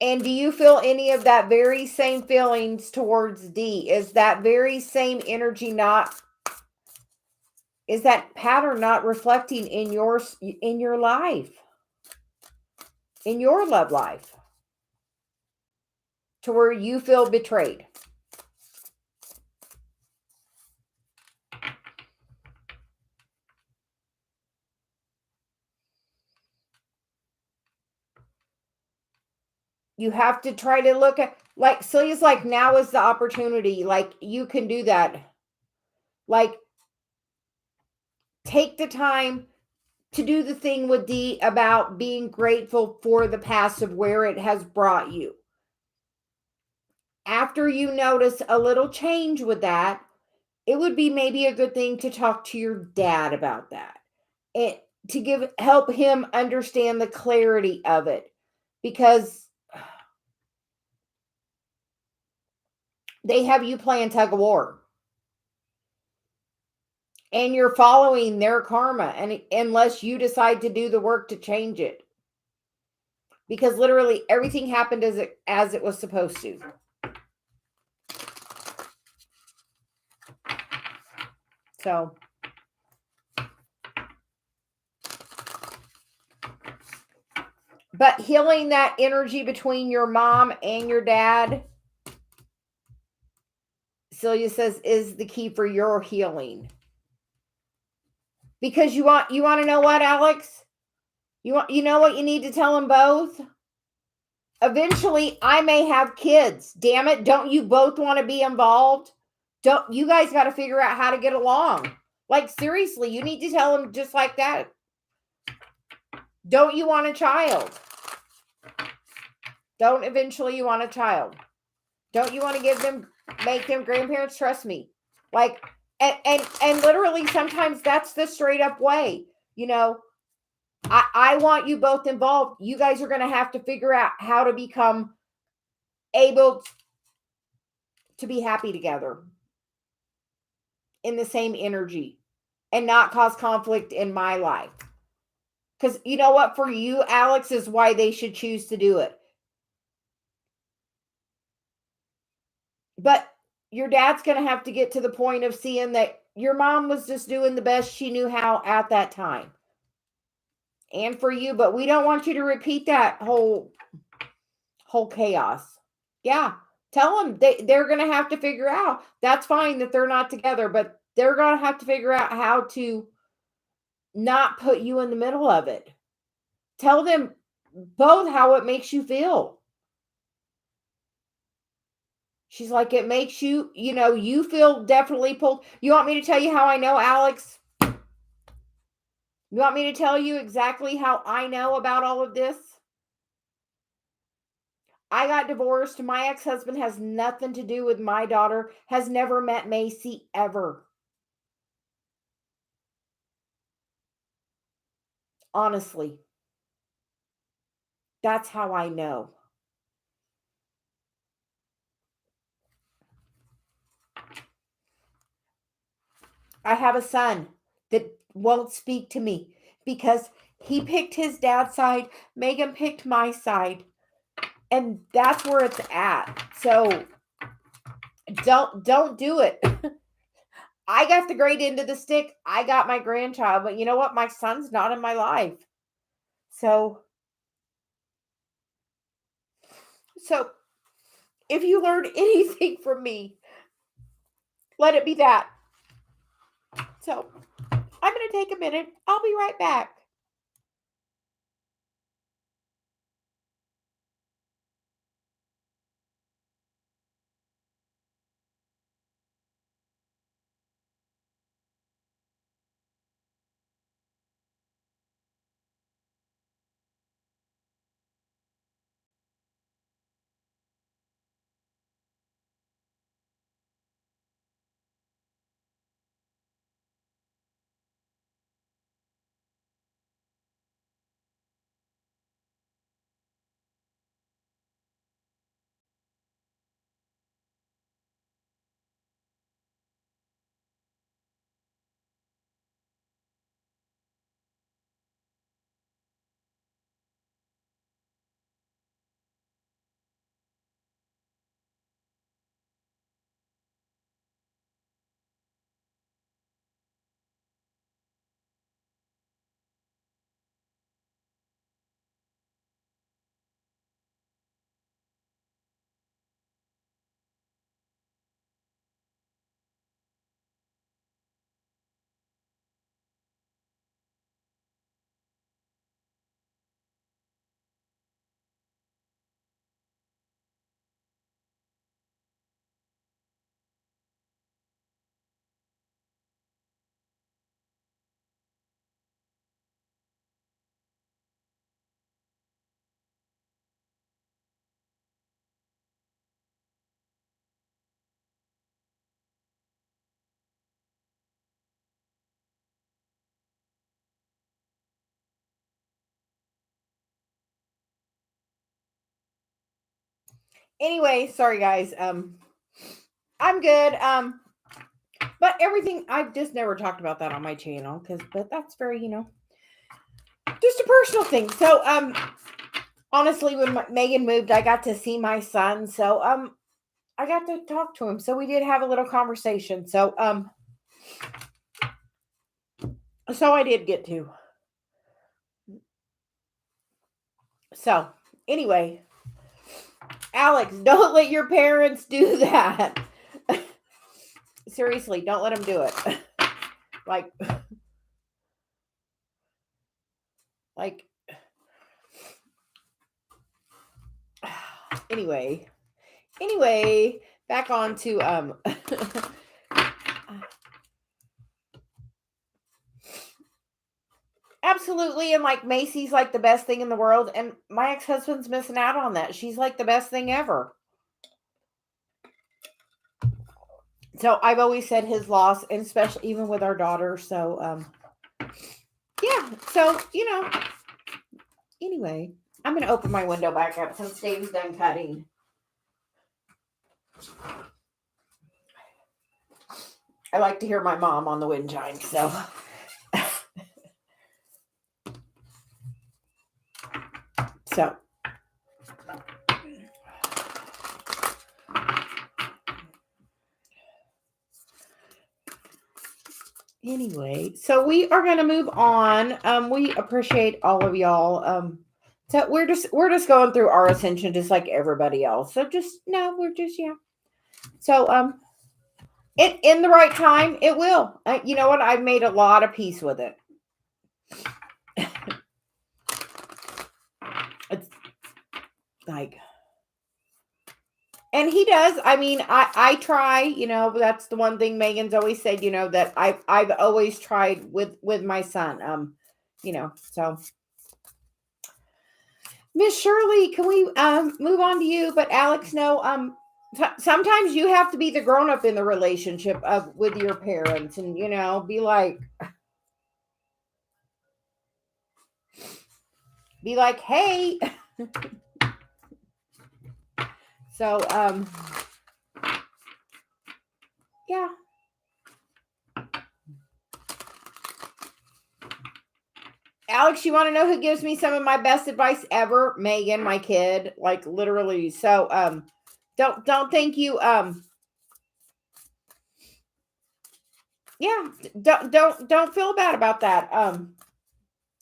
S1: and do you feel any of that very same feelings towards D? Is that very same energy not, is that pattern not reflecting in your life, in your love life, to where you feel betrayed? You have to try to look at, like Celia's like, now is the opportunity. Like, you can do that. Like, take the time to do the thing with D about being grateful for the past of where it has brought you. After you notice a little change with that, it would be maybe a good thing to talk to your dad about that, and to help him understand the clarity of it, because they have you playing tug of war and you're following their karma, and unless you decide to do the work to change it, because literally everything happened as it was supposed to. So but healing that energy between your mom and your dad, Celia says, is the key for your healing. Because you want to know what, Alex? You know what you need to tell them both? Eventually, I may have kids. Damn it. Don't you both want to be involved? Don't you guys got to figure out how to get along? Like, seriously, you need to tell them just like that. Don't you want a child? Don't eventually you want a child? Don't you want to make them grandparents? Trust me. Like, and literally sometimes that's the straight up way. You know, I want you both involved. You guys are going to have to figure out how to become able to be happy together in the same energy and not cause conflict in my life. Because you know what, for you, Alex, is why they should choose to do it. But your dad's going to have to get to the point of seeing that your mom was just doing the best she knew how at that time. And for you, but we don't want you to repeat that whole chaos. Yeah. Tell them they're going to have to figure out. That's fine that they're not together, but they're going to have to figure out how to not put you in the middle of it. Tell them both how it makes you feel. She's like, it makes you, you feel definitely pulled. You want me to tell you how I know, Alex? You want me to tell you exactly how I know about all of this? I got divorced. My ex-husband has nothing to do with my daughter, has never met Macy ever. Honestly, that's how I know. I have a son that won't speak to me because he picked his dad's side. Megan picked my side. And that's where it's at. So don't do it. I got the great end of the stick. I got my grandchild, but you know what? My son's not in my life. So if you learned anything from me, let it be that. So I'm going to take a minute. I'll be right back. Anyway, sorry guys. I'm good. But everything I've just never talked about that on my channel but that's very, just a personal thing. So honestly, when Megan moved, I got to see my son. So I got to talk to him. So we did have a little conversation. So I did get to. So anyway, Alex, don't let your parents do that. Seriously, don't let them do it. like anyway, back on to absolutely. And like Macy's like the best thing in the world, and my ex-husband's missing out on that. She's like the best thing ever. So I've always said his loss, and especially even with our daughter. So yeah. So anyway, I'm gonna open my window back up since Dave's done cutting. I like to hear my mom on the wind chime. So anyway, so we are going to move on. We appreciate all of y'all. So we're just going through our ascension just like everybody else. So yeah. So it in the right time it will. You know what? I've made a lot of peace with it. It's like, and he does. I mean, I try. That's the one thing Megan's always said. That I've always tried with my son. So Miss Shirley, can we move on to you? But Alex, no, sometimes you have to be the grown up in the relationship with your parents, and be like, hey. So yeah. Alex, you want to know who gives me some of my best advice ever? Megan, my kid, like literally. So don't think you yeah, don't feel bad about that.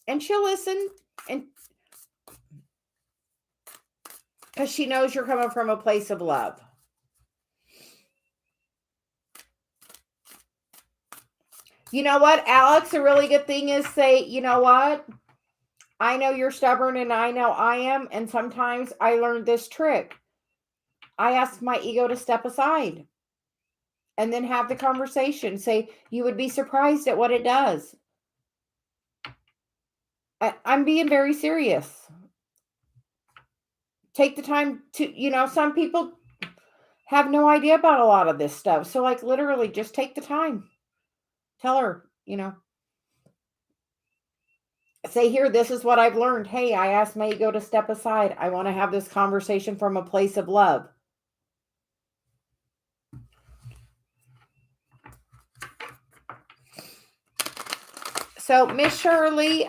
S1: And she'll listen, and because she knows you're coming from a place of love. You know what, Alex, a really good thing is say, you know what? I know you're stubborn and I know I am. And sometimes I learned this trick. I ask my ego to step aside and then have the conversation. Say, you would be surprised at what it does. I'm being very serious. Take the time to, some people have no idea about a lot of this stuff. So, like, literally, just take the time. Tell her, say, here, this is what I've learned. Hey, I asked my ego to step aside. I want to have this conversation from a place of love. So, Miss Shirley,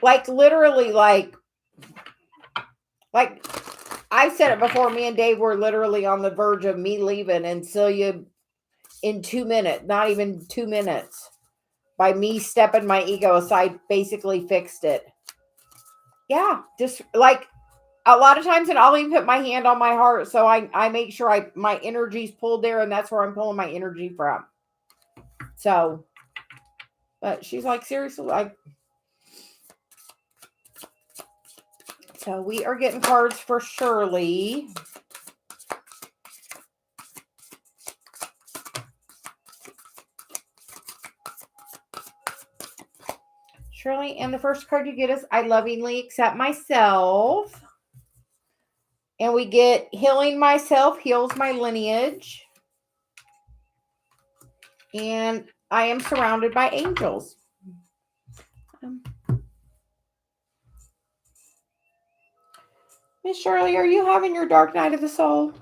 S1: like literally, like I've said it before, me and Dave were literally on the verge of me leaving, and Celia, in 2 minutes, not even 2 minutes, by me stepping my ego aside, basically fixed it. Yeah, just like a lot of times, and I'll even put my hand on my heart, so I make sure my energy's pulled there, and that's where I'm pulling my energy from. So, but she's like, seriously, so we are getting cards for Shirley. Shirley, and the first card you get is I lovingly accept myself. And we get healing myself, heals my lineage. And I am surrounded by angels. Miss Shirley, are you having your dark night of the soul?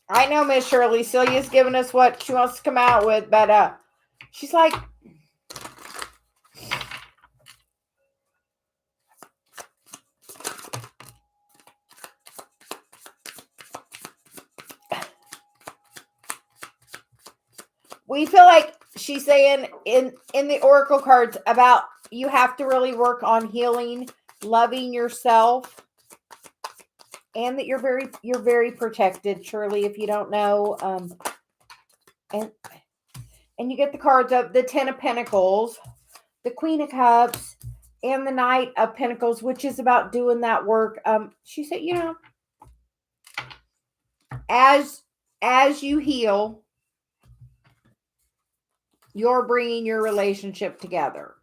S1: I know Miss Shirley, Celia's giving us what she wants to come out with, but she's like, we feel like she's saying in the oracle cards about you have to really work on healing, loving yourself, and that you're very protected, Shirley, if you don't know. And you get the cards of the 10 of Pentacles, the Queen of Cups, and the Knight of Pentacles, which is about doing that work. She said, as you heal, you're bringing your relationship together.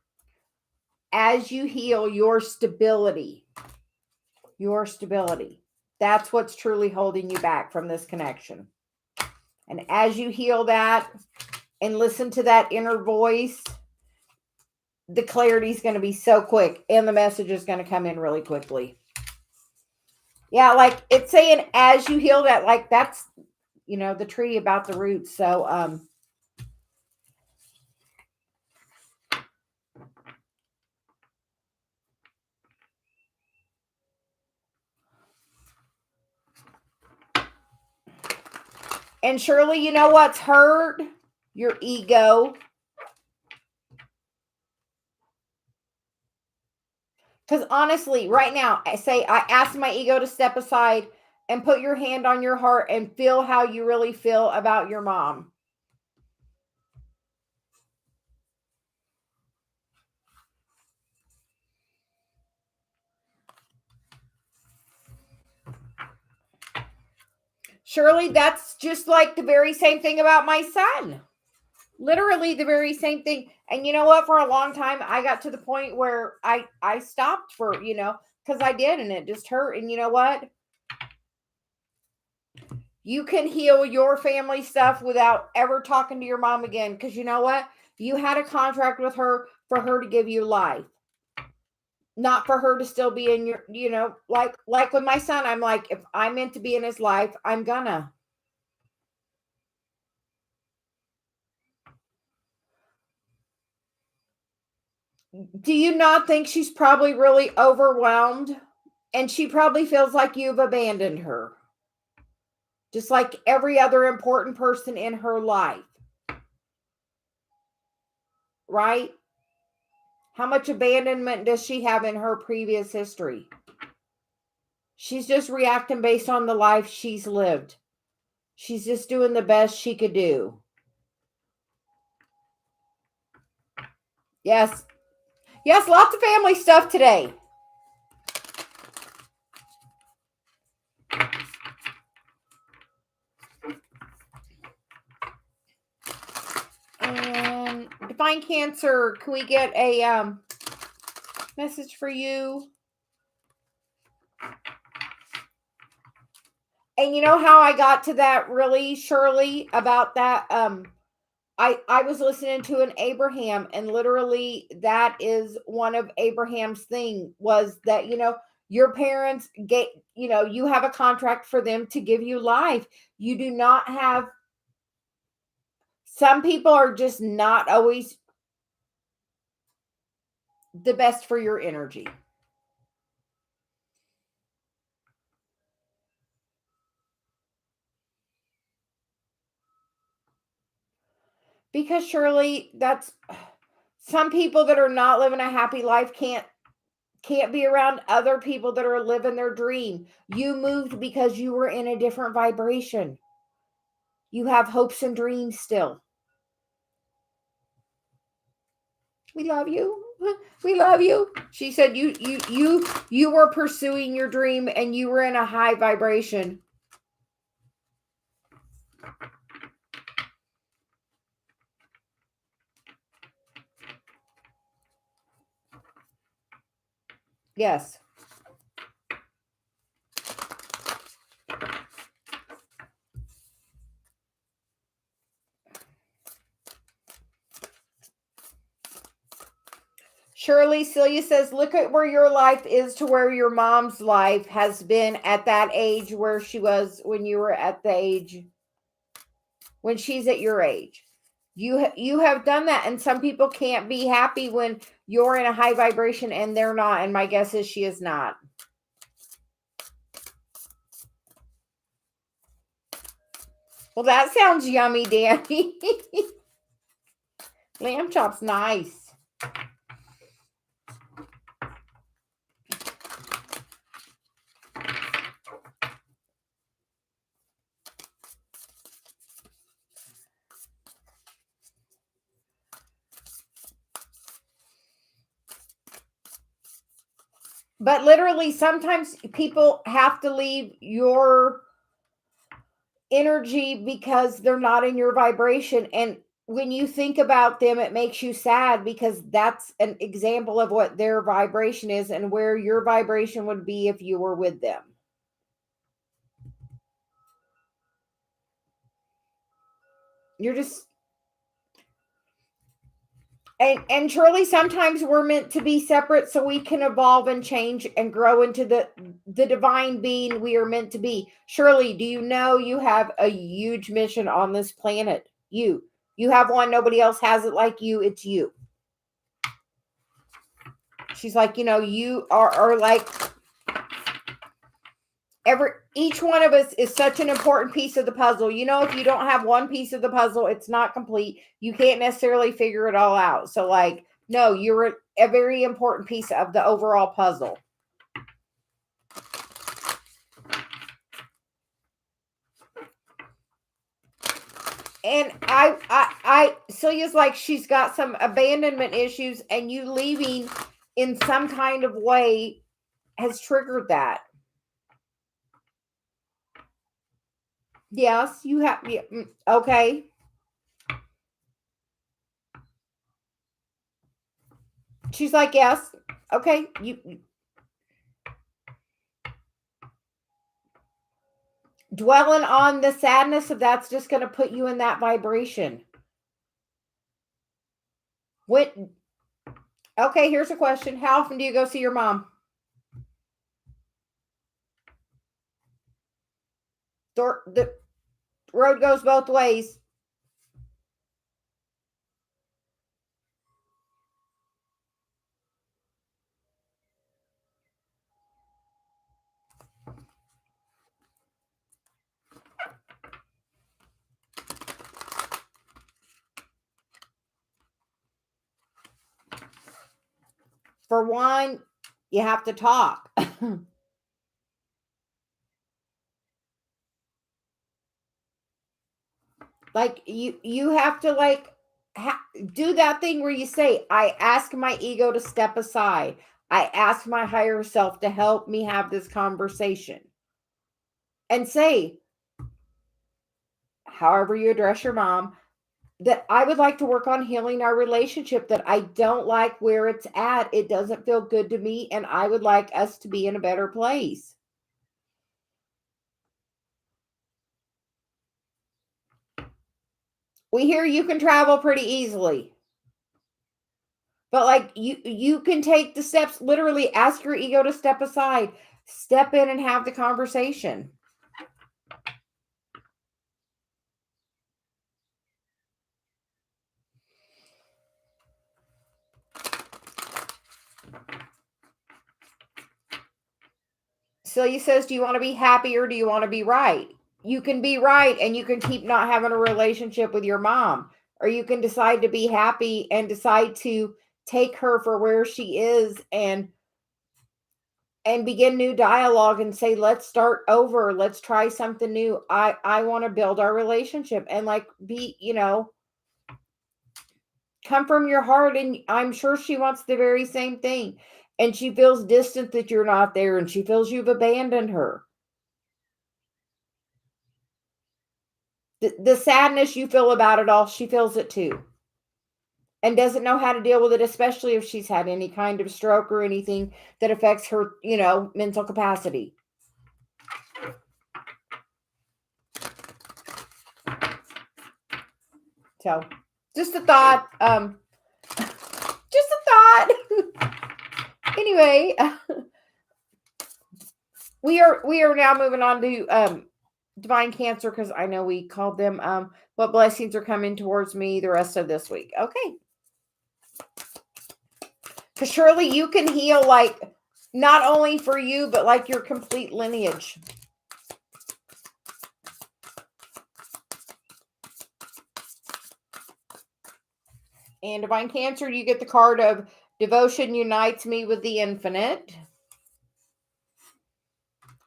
S1: As you heal, your stability, that's what's truly holding you back from this connection. And as you heal that and listen to that inner voice, the clarity is going to be so quick and the message is going to come in really quickly. Yeah, like it's saying as you heal that, like that's, the tree about the roots. So, and Shirley, you know what's hurt? Your ego. Because honestly, right now, I say I ask my ego to step aside and put your hand on your heart and feel how you really feel about your mom. Shirley, that's just like the very same thing about my son. Literally the very same thing. And you know what? For a long time, I got to the point where I stopped for, because I did, and it just hurt. And you know what? You can heal your family stuff without ever talking to your mom again. Because you know what? You had a contract with her for her to give you life, not for her to still be in your, like with my son, I'm like, if I'm meant to be in his life, I'm gonna. Do you not think she's probably really overwhelmed? And she probably feels like you've abandoned her, just like every other important person in her life. Right? How much abandonment does she have in her previous history? She's just reacting based on the life she's lived. She's just doing the best she could do. Yes. Yes, lots of family stuff today. And Divine Cancer, can we get a message for you? And you know how I got to that really, Shirley, about that? I was listening to an Abraham, and literally that is one of Abraham's thing, was that, your parents get, you have a contract for them to give you life. You do not have, some people are just not always the best for your energy. Because Shirley, that's some people that are not living a happy life can't be around other people that are living their dream. You moved because you were in a different vibration. You have hopes and dreams still. We love you. We love you. She said you were pursuing your dream and you were in a high vibration. Yes. Shirley, Celia says, look at where your life is to where your mom's life has been at that age where she was when you were at the age, when she's at your age. You have done that, and some people can't be happy when you're in a high vibration and they're not, and my guess is she is not. Well, that sounds yummy, Danny. Lamb chop's nice. But literally, sometimes people have to leave your energy because they're not in your vibration. And when you think about them, it makes you sad because that's an example of what their vibration is and where your vibration would be if you were with them. You're just, and Shirley, sometimes we're meant to be separate so we can evolve and change and grow into the divine being we are meant to be. Shirley, do you know you have a huge mission on this planet? You have one. Nobody else has it like you. It's you. She's like, you are like, each one of us is such an important piece of the puzzle. If you don't have one piece of the puzzle, it's not complete. You can't necessarily figure it all out. So like, no, you're a very important piece of the overall puzzle. And Celia's like, she's got some abandonment issues, and you leaving in some kind of way has triggered that. Yes, you have. Yeah, okay. She's like, yes. Okay. You dwelling on the sadness of that's just going to put you in that vibration. What? Okay, here's a question. How often do you go see your mom? The road goes both ways. For one, you have to talk. Like you have to like do that thing where you say, I ask my ego to step aside. I ask my higher self to help me have this conversation. And say, however you address your mom, that I would like to work on healing our relationship, that I don't like where it's at. It doesn't feel good to me, and I would like us to be in a better place. We hear you can travel pretty easily. But like you can take the steps, literally ask your ego to step aside, step in and have the conversation. Celia says, do you want to be happy or do you want to be right? You can be right and you can keep not having a relationship with your mom. Or you can decide to be happy and decide to take her for where she is and begin new dialogue and say, let's start over, let's try something new. I want to build our relationship and like be, come from your heart, and I'm sure she wants the very same thing, and she feels distant that you're not there, and she feels you've abandoned her. The sadness you feel about it all, she feels it too, and doesn't know how to deal with it, especially if she's had any kind of stroke or anything that affects her, mental capacity. So just a thought. Just a thought. Anyway, we are now moving on to Divine Cancer, because I know we called them what blessings are coming towards me the rest of this week. Okay. Because surely you can heal, like, not only for you, but like your complete lineage. And Divine Cancer, you get the card of Devotion Unites Me with the Infinite.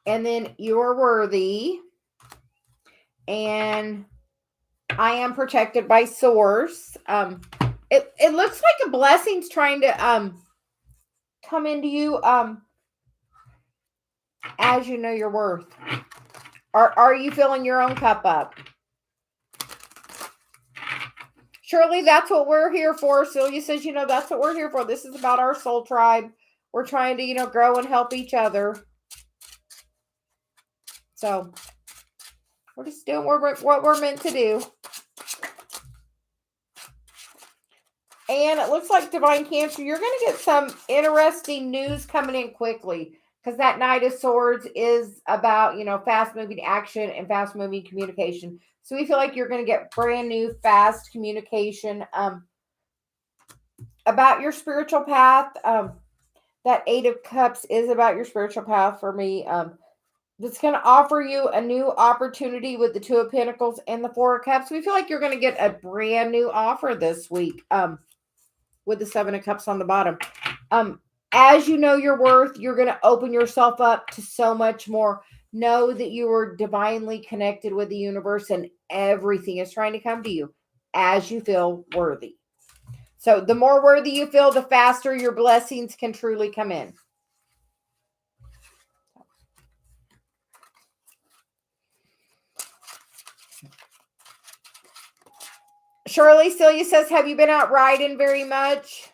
S1: And then You're Worthy. And I Am Protected by Source. It looks like a blessing's trying to come into you as you know your worth. Are you filling your own cup up? Surely that's what we're here for. Celia says, that's what we're here for. This is about our soul tribe. We're trying to, grow and help each other. So we're just doing what we're meant to do. And it looks like Divine Cancer, you're going to get some interesting news coming in quickly, because that Knight of Swords is about, fast moving action and fast moving communication. So we feel like you're going to get brand new, fast communication about your spiritual path. That Eight of Cups is about your spiritual path for me. That's going to offer you a new opportunity with the Two of Pentacles and the Four of Cups. We feel like you're going to get a brand new offer this week with the Seven of Cups on the bottom. As you know your worth, you're going to open yourself up to so much more. Know that you are divinely connected with the universe, and everything is trying to come to you as you feel worthy. So the more worthy you feel, the faster your blessings can truly come in. Shirley, Celia says, have you been out riding very much?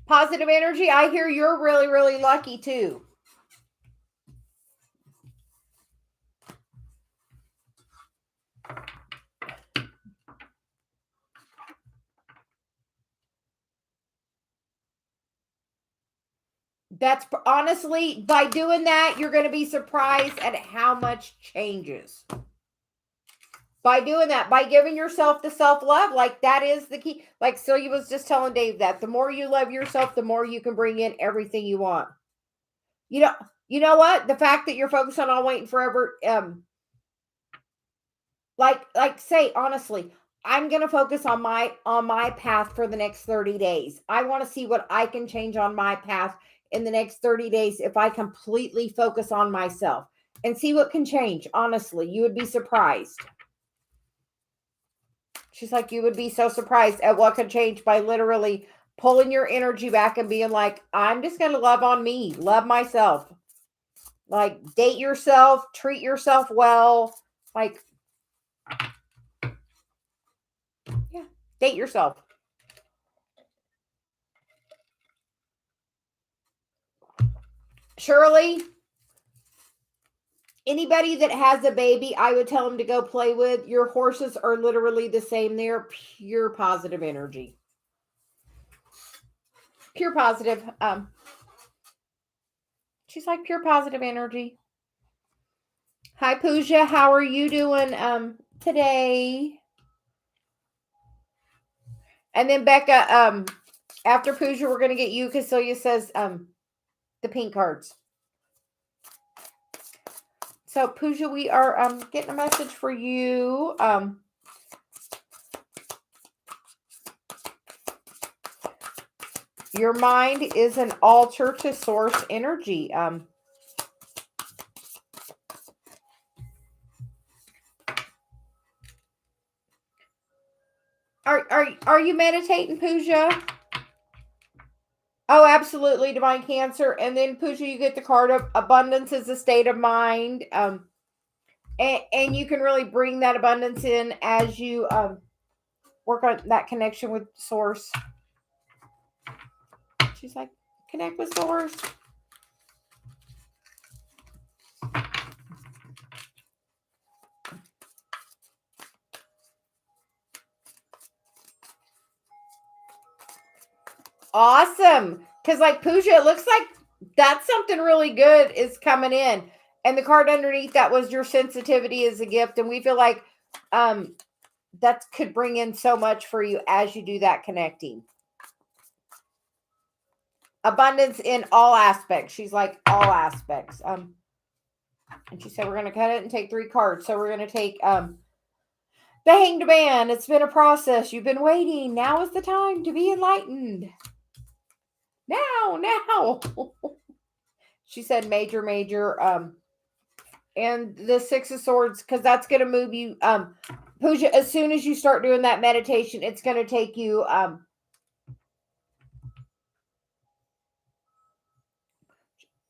S1: Positive energy. I hear you're really, really lucky too. That's honestly, by doing that, you're going to be surprised at how much changes. By doing that, by giving yourself the self-love, like that is the key. Like Celia was just telling Dave that the more you love yourself, the more you can bring in everything you want. You know what? The fact that you're focused on waiting forever, like say honestly, I'm going to focus on my path for the next 30 days. I want to see what I can change on my path in the next 30 days if I completely focus on myself and see what can change. Honestly, you would be surprised. She's like, you would be so surprised at what could change by literally pulling your energy back and being like, I'm just going to love on me, love myself. Like, date yourself, treat yourself well. Like, yeah, date yourself. Shirley, anybody that has a baby, I would tell them to go play with. Your horses are literally the same. They're pure positive energy. Pure positive. She's like pure positive energy. Hi, Pooja. How are you doing today? And then Becca, after Pooja, we're going to get you because Celia says the pink cards. So, Pooja, we are getting a message for you. Your mind is an altar to source energy. Are you meditating, Pooja? Oh, absolutely, Divine Cancer. And then, Pooja, you get the card of abundance is a state of mind. And you can really bring that abundance in as you work on that connection with Source. She's like, connect with Source. Awesome. Because like Pooja, it looks like that's something really good is coming in. And the card underneath that was your sensitivity is a gift. And we feel like that could bring in so much for you as you do that connecting. Abundance in all aspects. She's like all aspects. And she said we're going to cut it and take 3 cards. So we're going to take the Hanged Man. It's been a process. You've been waiting. Now is the time to be enlightened. Now. She said major. And the 6 of Swords, because that's going to move you. Pooja, as soon as you start doing that meditation, it's going to take you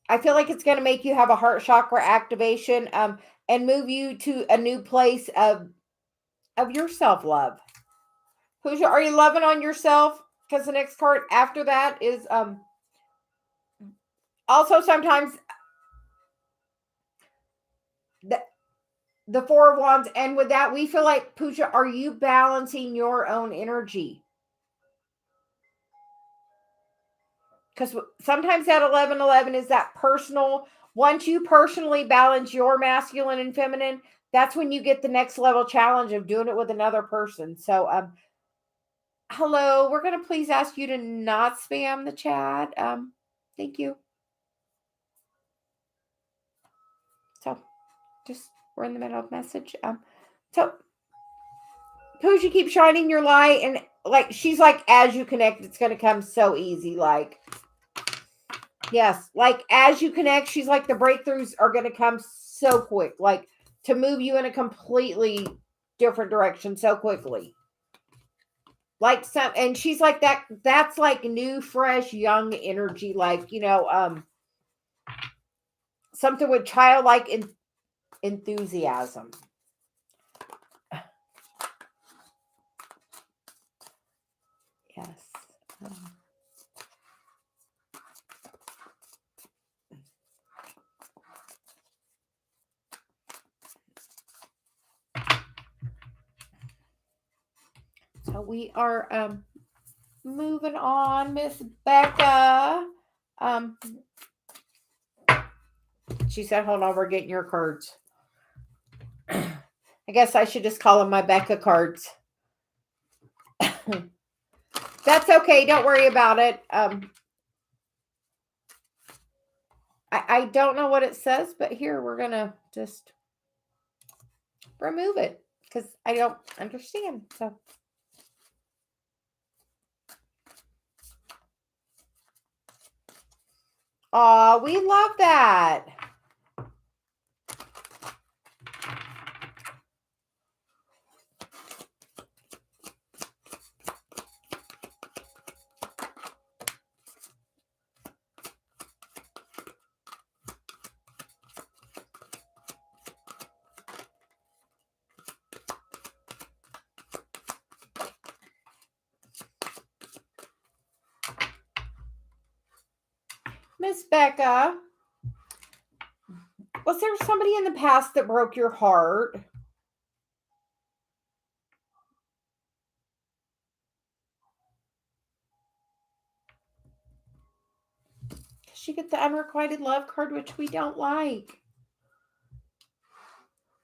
S1: I feel like it's going to make you have a heart chakra activation and move you to a new place of your self-love. Pooja, are you loving on yourself? Because the next card after that is also sometimes the 4 of Wands. And with that, we feel like, Pooja, are you balancing your own energy? Because sometimes that 11-11 is that personal. Once you personally balance your masculine and feminine, that's when you get the next level challenge of doing it with another person. So, hello, we're going to please ask you to not spam the chat. Thank you. So, just we're in the middle of message. So, Pooja, keep shining your light, and like she's like, as you connect, it's going to come so easy. Like, Yes. Like as you connect, she's like the breakthroughs are going to come so quick, like to move you in a completely different direction so quickly. Like some, and she's like that's like new, fresh, young energy, like, something with childlike enthusiasm. Yes. So we are moving on, Miss Becca. She said, hold on, we're getting your cards. I guess I should just call them my Becca cards. That's okay. Don't worry about it. I don't know what it says, but here we're going to just remove it because I don't understand. So, oh, we love that. Miss Becca, was there somebody in the past that broke your heart? You get the unrequited love card, which we don't like.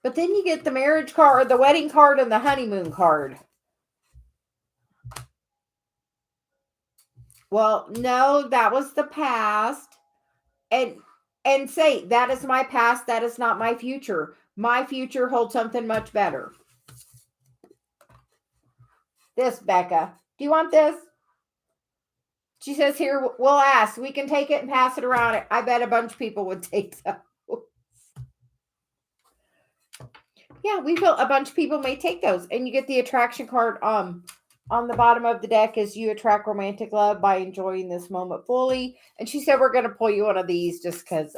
S1: But then you get the marriage card, the wedding card, and the honeymoon card. Well, no, that was the past. And say, that is my past, that is not my future. My future holds something much better. This, Becca. Do you want this? She says here, we'll ask. We can take it and pass it around. I bet a bunch of people would take those. Yeah, we feel a bunch of people may take those. And you get the attraction card on the bottom of the deck as you attract romantic love by enjoying this moment fully. And she said we're going to pull you one of these just because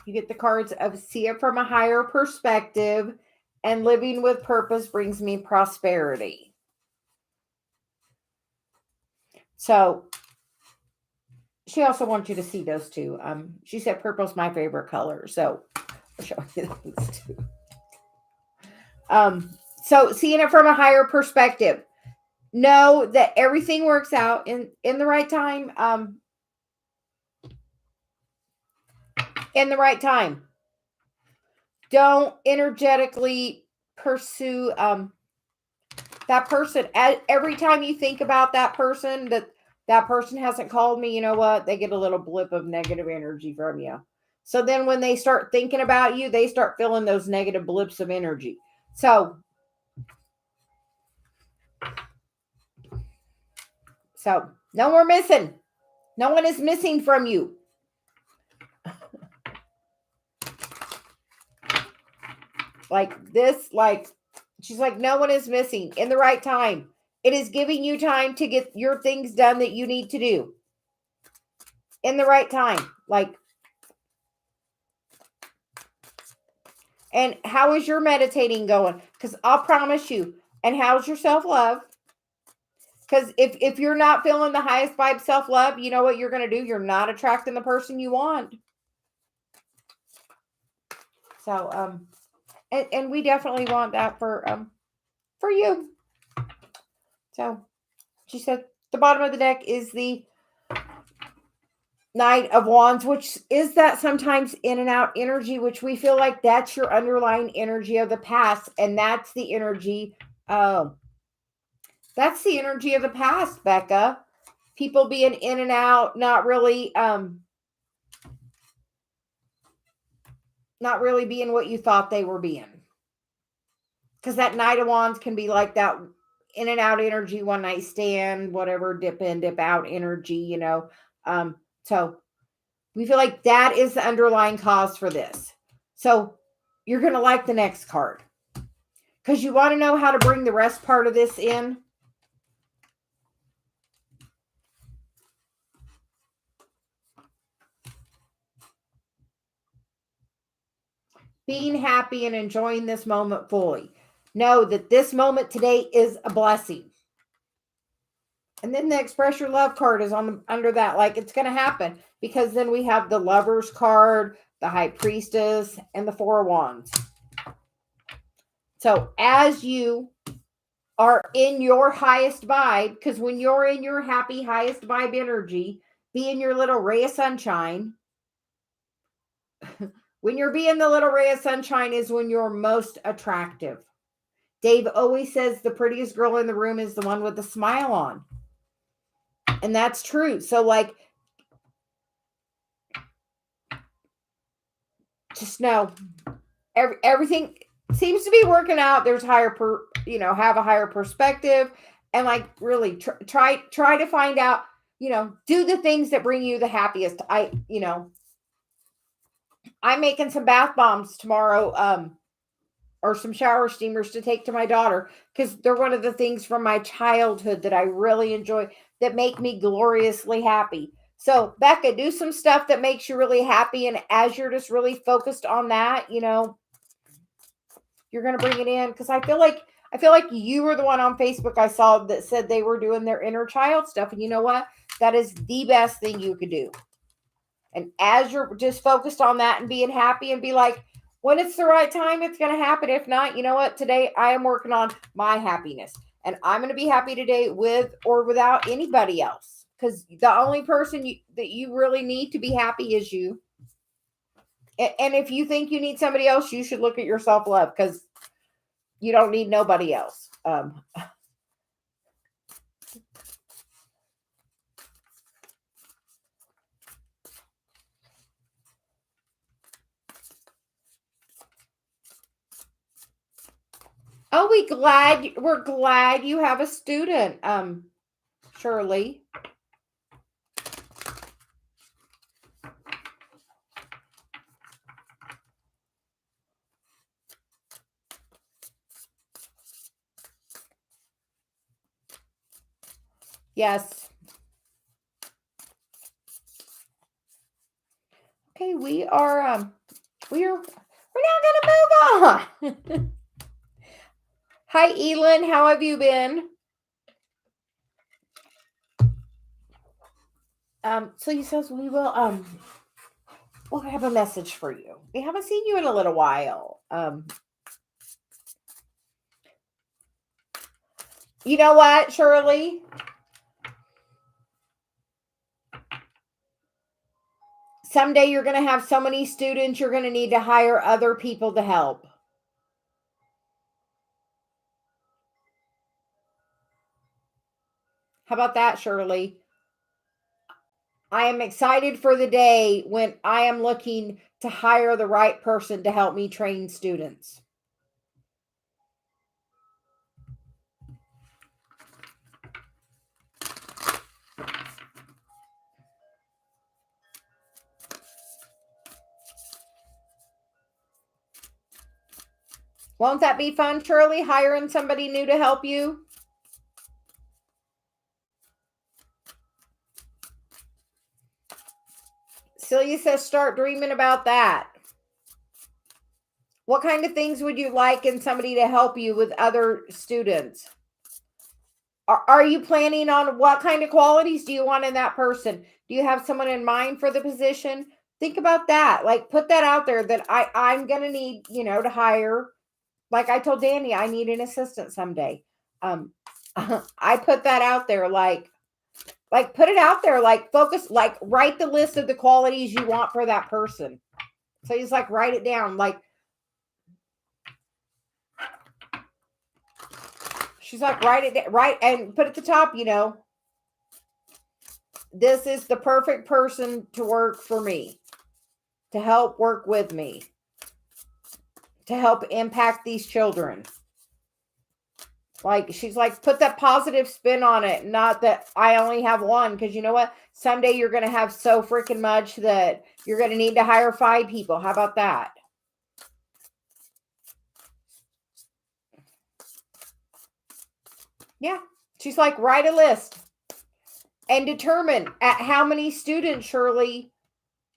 S1: you get the cards of see it from a higher perspective and living with purpose brings me prosperity. So she also wants you to see those two. She said purple's my favorite color. So I'll show you those two. So seeing it from a higher perspective. Know that everything works out in the right time. In the right time. Don't energetically pursue that person. Every time you think about that person, that person hasn't called me, you know what? They get a little blip of negative energy from you. So then when they start thinking about you, they start feeling those negative blips of energy. So no more missing. No one is missing from you. Like this, like she's like, no one is missing in the right time. It is giving you time to get your things done that you need to do in the right time. Like, and how is your meditating going? Because I'll promise you. And how's your self-love? Because if you're not feeling the highest vibe self-love, you know what you're going to do? You're not attracting the person you want. So, and we definitely want that for you. So she said the bottom of the deck is the Knight of Wands, which is that sometimes in and out energy, which we feel like that's your underlying energy of the past. And that's the energy. That's the energy of the past, Becca. People being in and out, not really not really being what you thought they were being. Because that Knight of Wands can be like that in and out energy, one night stand, whatever, dip in, dip out energy, So we feel like that is the underlying cause for this. So you're going to like the next card. Because you want to know how to bring the rest part of this in. Being happy and enjoying this moment fully. Know that this moment today is a blessing. And then the express your love card is under that. Like it's going to happen. Because then we have the Lovers card, the High Priestess, and the Four of Wands. So as you are in your highest vibe, because when you're in your happy, highest vibe energy, be in your little ray of sunshine. When you're being the little ray of sunshine is when you're most attractive. Dave always says the prettiest girl in the room is the one with the smile on. And that's true. So like, just know everything seems to be working out. There's have a higher perspective and like really try to find out, do the things that bring you the happiest. I'm making some bath bombs tomorrow, or some shower steamers to take to my daughter because they're one of the things from my childhood that I really enjoy that make me gloriously happy. So Becca, do some stuff that makes you really happy. And as you're just really focused on that, you're going to bring it in. Cause I feel like you were the one on Facebook I saw that said they were doing their inner child stuff. And you know what? That is the best thing you could do. And as you're just focused on that and being happy and be like, when it's the right time, it's going to happen. If not, you know what? Today I am working on my happiness and I'm going to be happy today with or without anybody else. Because the only person that you really need to be happy is you. And if you think you need somebody else, you should look at your self-love because you don't need nobody else. Oh, we're glad you have a student, Shirley. Yes. Okay, we're now gonna move on. Hi, Elin. How have you been? So he says we'll have a message for you. We haven't seen you in a little while. You know what, Shirley? Someday you're going to have so many students, you're going to need to hire other people to help. How about that, Shirley? I am excited for the day when I am looking to hire the right person to help me train students. Won't that be fun, Shirley? Hiring somebody new to help you? Celia says start dreaming about that. What kind of things would you like in somebody to help you with other students? Are you planning on what kind of qualities do you want in that person? Do you have someone in mind for the position? Think about that. Like put that out there that I'm going to need, to hire. Like I told Danny, I need an assistant someday. I put that out there, like put it out there, like focus, like write the list of the qualities you want for that person. So he's like, write it down. Like, she's like, write it down, write and put at the top, this is the perfect person to work for me, to help work with me. to help impact these children. Like, she's like, put that positive spin on it. Not that I only have one. Because you know what? Someday you're going to have so freaking much that you're going to need to hire 5 people. How about that? Yeah. She's like, write a list and determine at how many students, Shirley,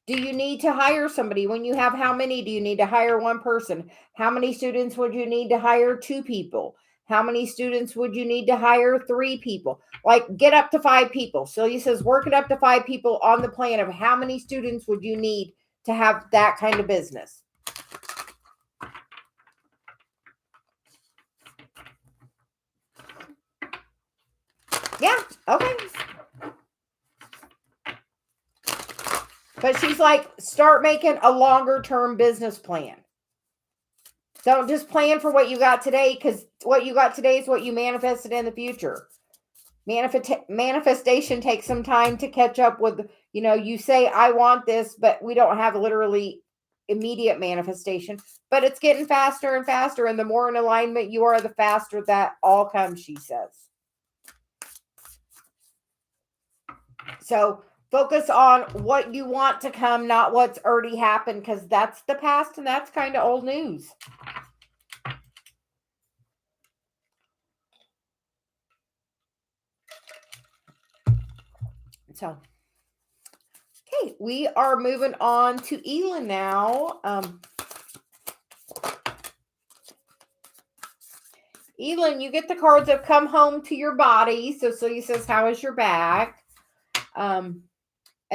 S1: do you need to hire somebody? When you have how many, do you need to hire 1 person? How many students would you need to hire 2 people? How many students would you need to hire 3 people? Like, get up to 5 people. Celia says, work it up to 5 people on the plan of how many students would you need to have that kind of business. Yeah, okay. But she's like, start making a longer term business plan. Don't just plan for what you got today, because what you got today is what you manifested in the future. Manifestation takes some time to catch up with, you say, I want this, but we don't have literally immediate manifestation, but it's getting faster and faster. And the more in alignment you are, the faster that all comes, she says. So focus on what you want to come, not what's already happened, because that's the past and that's kind of old news. So, okay, we are moving on to Elin now. Elin, you get the cards of come home to your body. So Celia says, how is your back? And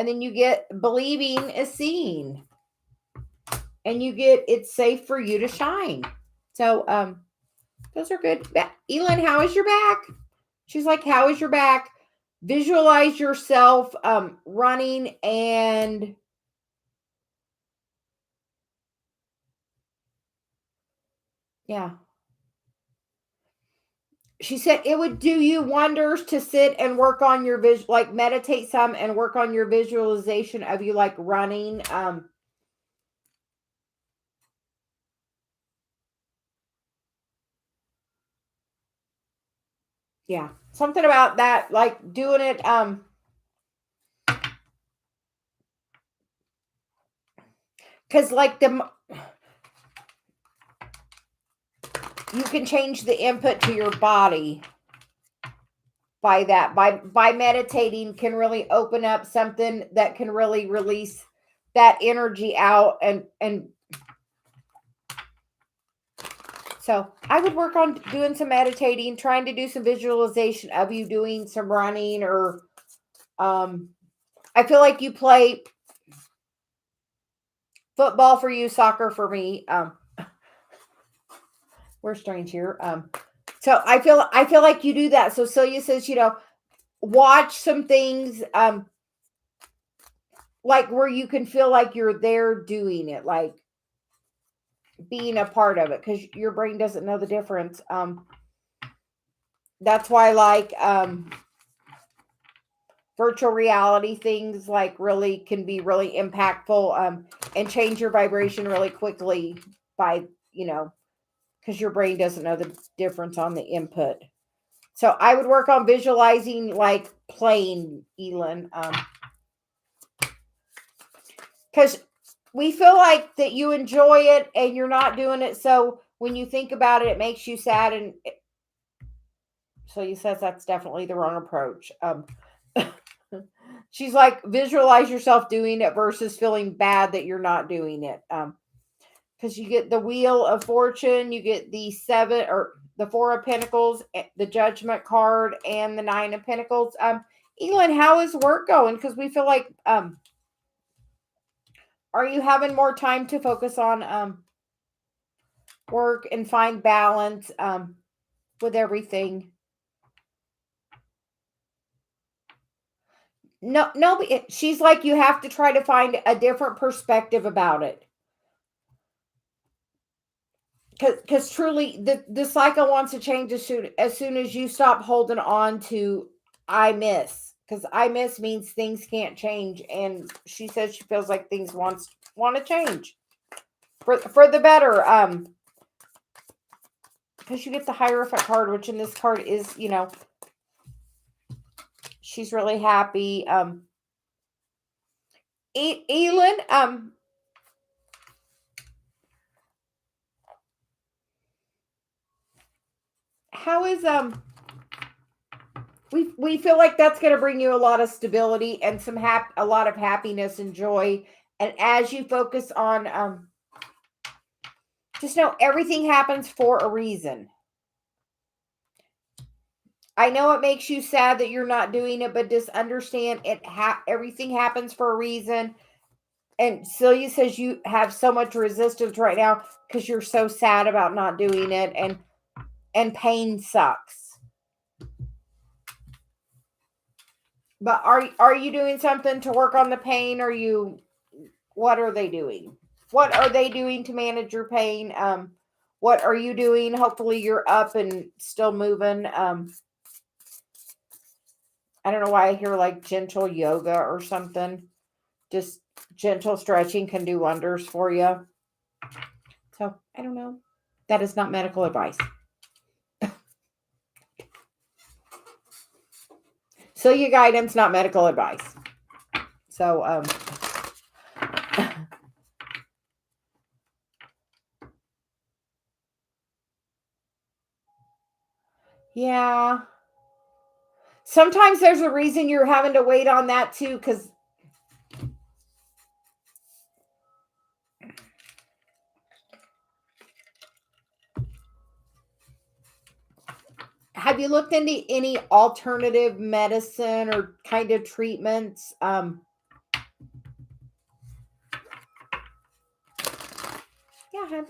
S1: then you get believing is seen. And you get it's safe for you to shine. So those are good. Elin, how is your back? She's like, how is your back? Visualize yourself running and yeah. She said it would do you wonders to sit and work on your like meditate some and work on your visualization of you like running. Yeah, something about that, like doing it. Because like you can change the input to your body by that. By meditating can really open up something that can really release that energy out and so I would work on doing some meditating, trying to do some visualization of you doing some running or I feel like you play football for you, soccer for me. We're strange here. So I feel like you do that. So Celia says, watch some things like where you can feel like you're there doing it, like being a part of it, because your brain doesn't know the difference. That's why like virtual reality things like really can be really impactful and change your vibration really quickly by, because your brain doesn't know the difference on the input. So I would work on visualizing like playing, Elin. Because we feel like that you enjoy it and you're not doing it. So when you think about it, it makes you sad. And so you says that's definitely the wrong approach. She's like, visualize yourself doing it versus feeling bad that you're not doing it. Because you get the Wheel of Fortune, you get the 7 or the 4 of Pentacles, the Judgment card, and the 9 of Pentacles. Elin, how is work going? Because we feel like, are you having more time to focus on work and find balance with everything? No, she's like, you have to try to find a different perspective about it. Because truly, the cycle wants to change as soon as you stop holding on to I miss. Because I miss means things can't change. And she says she feels like things want to change for the better. Because you get the Hierophant card, which in this card is, you know, she's really happy. Elin, how is, we feel like that's going to bring you a lot of stability and a lot of happiness and joy. And as you focus on, just know everything happens for a reason. I know it makes you sad that you're not doing it, but just understand everything happens for a reason. And Celia says you have so much resistance right now because you're so sad about not doing it, and pain sucks. But are you doing something to work on the pain? What are they doing? What are they doing to manage your pain? What are you doing? Hopefully you're up and still moving. I don't know why I hear like gentle yoga or something. Just gentle stretching can do wonders for you. So I don't know. That is not medical advice. So your guidance, not medical advice. So yeah. Sometimes there's a reason you're having to wait on that too, because have you looked into any alternative medicine or kind of treatments? Yeah,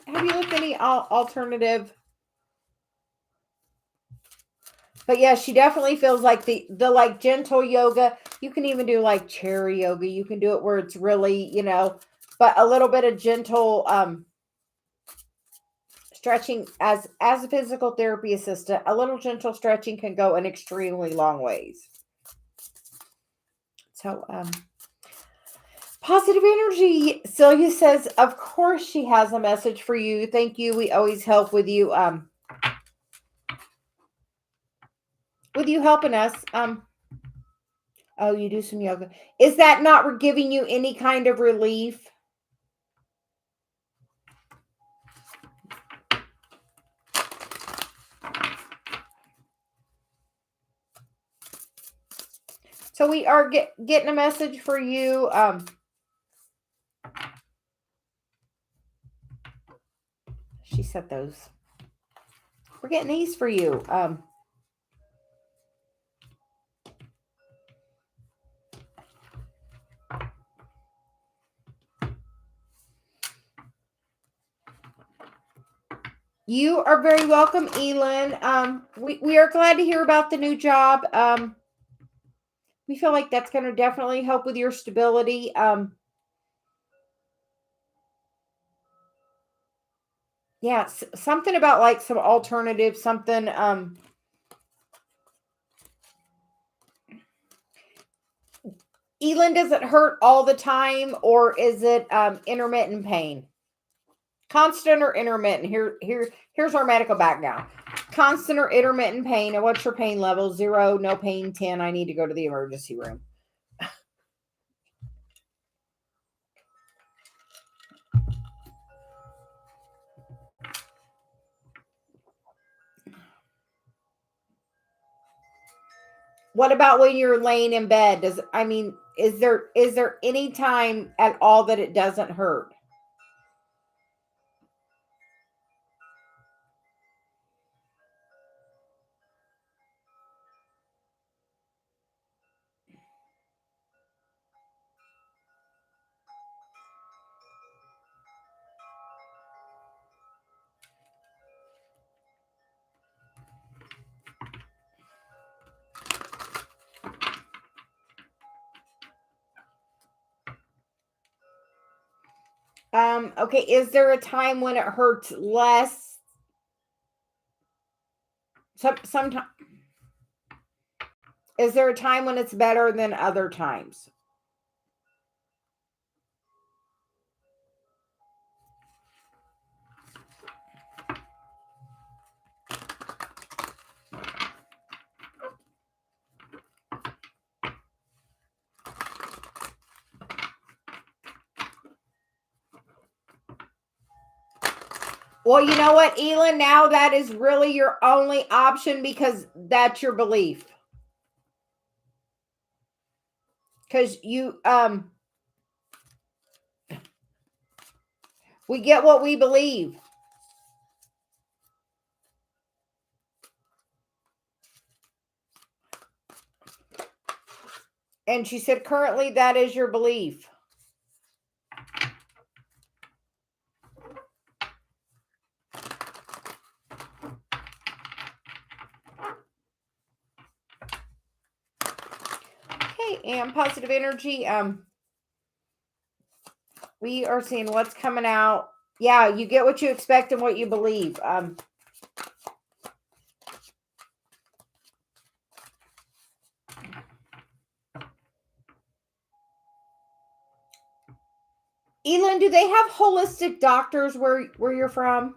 S1: have you looked any alternative? But yeah, she definitely feels like the like gentle yoga. You can even do like chair yoga. You can do it where it's really, you know, but a little bit of gentle stretching as a physical therapy assistant. A little gentle stretching can go an extremely long ways. So positive energy. Celia says, of course she has a message for you. Thank you. We always help with you helping us. Oh, you do some yoga. Is that not giving you any kind of relief? So we are getting a message for you. She said those. We're getting these for you. You are very welcome, Elin. We are glad to hear about the new job. We feel like that's going to definitely help with your stability. Yeah, something about like some alternative, something. Elin, does it hurt all the time, or is it intermittent pain? Constant or intermittent? Here's our medical background. Constant or intermittent pain, and what's your pain level? 0, no pain, 10. I need to go to the emergency room. What about when you're laying in bed? Is there any time at all that it doesn't hurt? Okay, is there a time when it hurts less? Sometimes. Is there a time when it's better than other times? Well, you know what, Elin? Now that is really your only option because that's your belief. Because we get what we believe. And she said, currently, that is your belief. Okay, and positive energy. We are seeing what's coming out. Yeah, you get what you expect and what you believe. Elin, do they have holistic doctors where you're from?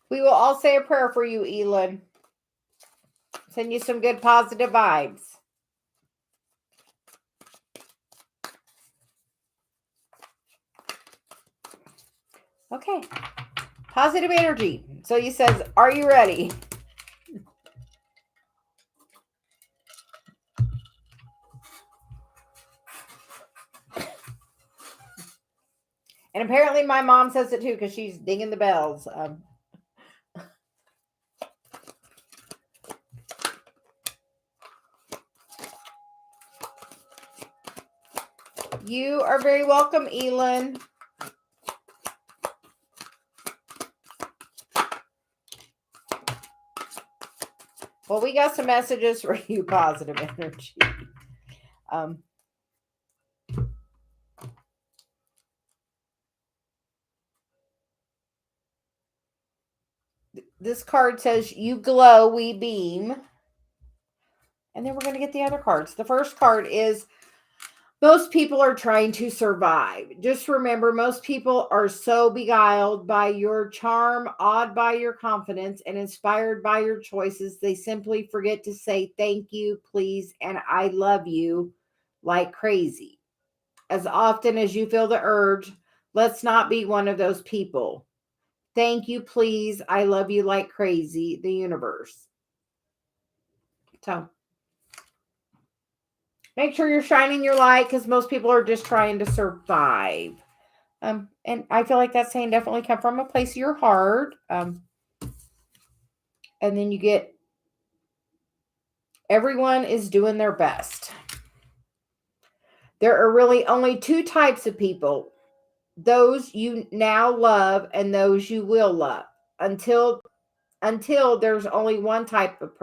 S1: We will all say a prayer for you, Elin. Send you some good positive vibes. Okay. Positive energy. So he says, are you ready? And apparently my mom says it too because she's dinging the bells. You are very welcome, Elin. Well, we got some messages for you, positive energy. This card says, you glow, we beam. And then we're going to get the other cards. The first card is, most people are trying to survive. Just remember, most people are so beguiled by your charm, awed by your confidence, and inspired by your choices, they simply forget to say thank you, please, and I love you like crazy. As often as you feel the urge, let's not be one of those people. Thank you, please, I love you like crazy, the universe. So make sure you're shining your light because most people are just trying to survive. And I feel like that's saying definitely come from a place of your heart. And then you get, everyone is doing their best. There are really only two types of people. Those you now love and those you will love. Until there's only one type of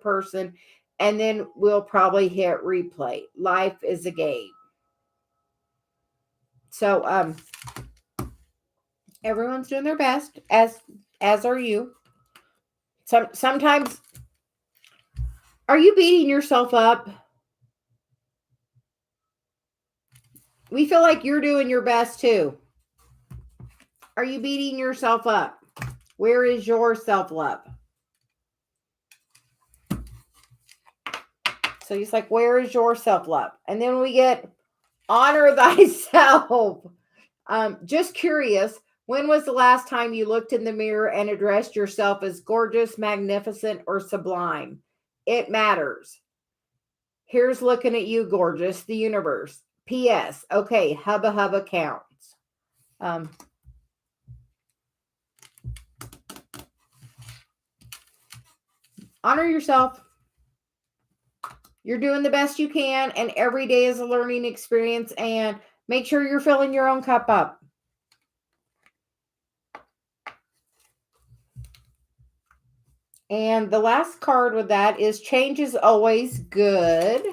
S1: person, and then we'll probably hit replay. Life is a game. So everyone's doing their best, as are you. Sometimes, are you beating yourself up? We feel like you're doing your best too. Are you beating yourself up? Where is your self-love? So he's like, where is your self-love? And then we get honor thyself. Just curious, when was the last time you looked in the mirror and addressed yourself as gorgeous, magnificent, or sublime? It matters. Here's looking at you, gorgeous, the universe. P.S. Okay, hubba hubba counts. Honor yourself. You're doing the best you can, and every day is a learning experience, and make sure you're filling your own cup up. And the last card with that is change is always good.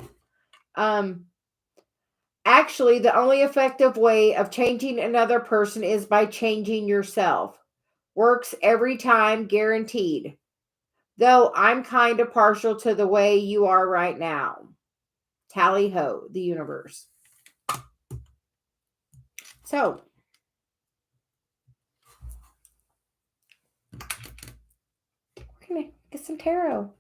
S1: Actually, the only effective way of changing another person is by changing yourself. Works every time, guaranteed. Though I'm kind of partial to the way you are right now. Tally ho, the universe. So, we're going to get some tarot.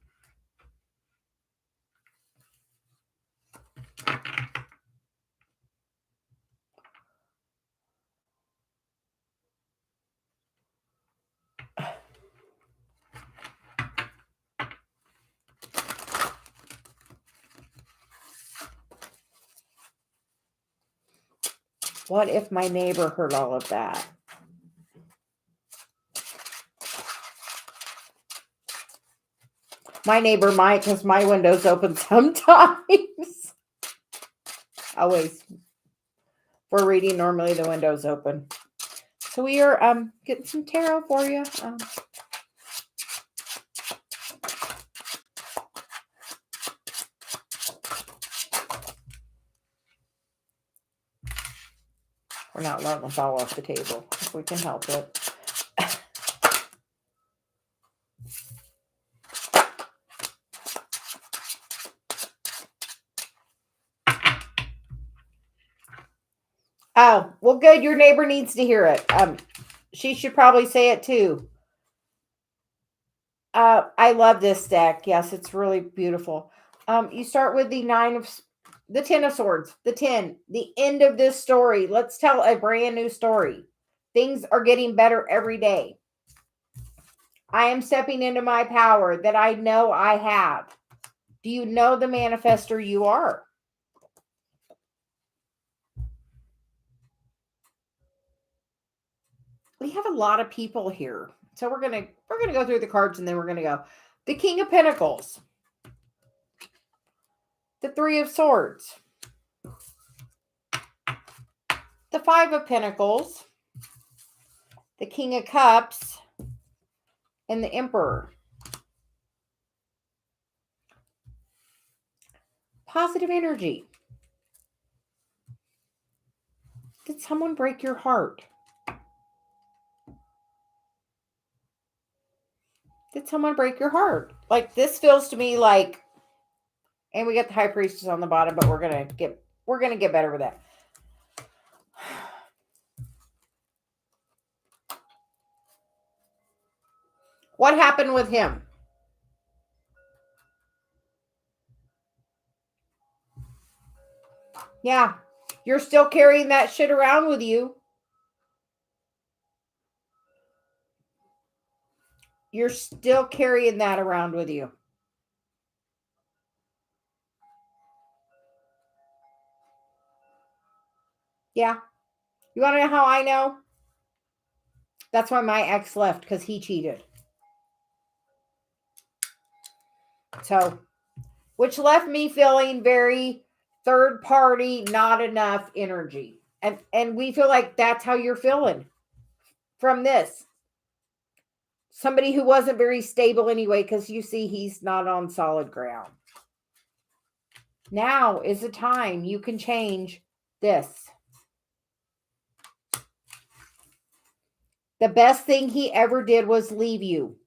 S1: What if my neighbor heard all of that? My neighbor might, because my window's open sometimes. Always. For reading, normally the window's open. So we are getting some tarot for you. We're not letting them fall off the table if we can help it. Oh, well, good. Your neighbor needs to hear it. She should probably say it too. I love this deck. Yes, it's really beautiful. You start with the 10 of swords, the 10, the end of this story. Let's tell a brand new story. Things are getting better every day. I am stepping into my power that I know I have. Do you know the manifester you are? We have a lot of people here. So we're gonna go through the cards and then we're gonna go. The King of Pentacles. The Three of Swords. The Five of Pentacles. The King of Cups. And the Emperor. Positive energy. Did someone break your heart? Did someone break your heart? Like, this feels to me like, and we got the High Priestess on the bottom, but we're gonna get better with that. What happened with him? Yeah, you're still carrying that shit around with you. You're still carrying that around with you. Yeah. You want to know how I know? That's why my ex left, because he cheated. So, which left me feeling very third party, not enough energy. And we feel like that's how you're feeling from this. Somebody who wasn't very stable anyway, because you see he's not on solid ground. Now is the time you can change this. The best thing he ever did was leave you.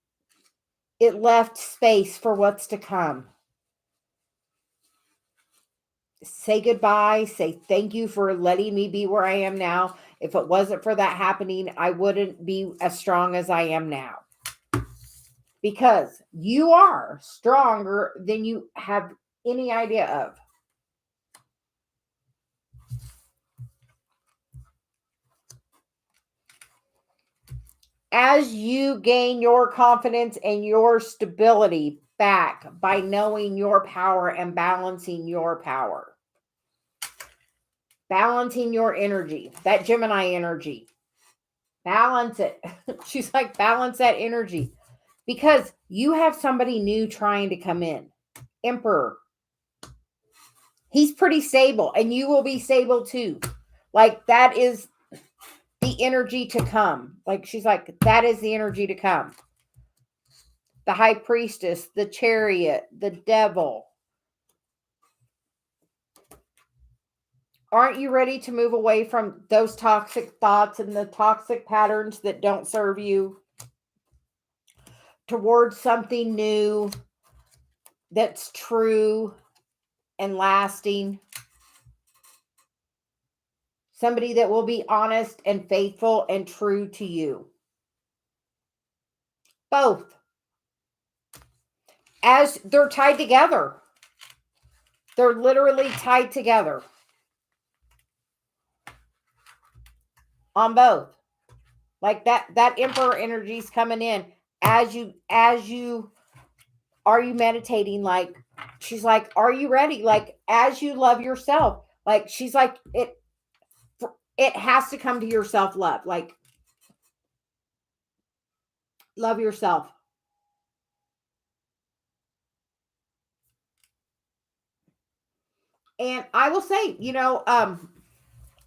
S1: It left space for what's to come. Say goodbye. Say thank you for letting me be where I am now. If it wasn't for that happening, I wouldn't be as strong as I am now. Because you are stronger than you have any idea of. As you gain your confidence and your stability back by knowing your power and balancing your power. Balancing your energy, that Gemini energy. Balance it. She's like, balance that energy. Because you have somebody new trying to come in. Emperor. He's pretty stable, and you will be stable too. Like, that is the energy to come. Like, she's like, that is the energy to come. The high priestess, the chariot, the devil. Aren't you ready to move away from those toxic thoughts and the toxic patterns that don't serve you towards something new that's true and lasting? Somebody that will be honest and faithful and true to you. Both. As they're tied together. They're literally tied together. On both. Like that Emperor energy is coming in as you are you meditating. Like, she's like, are you ready? Like, as you love yourself. Like, she's like, it has to come to your self-love. Like, love yourself. And I will say,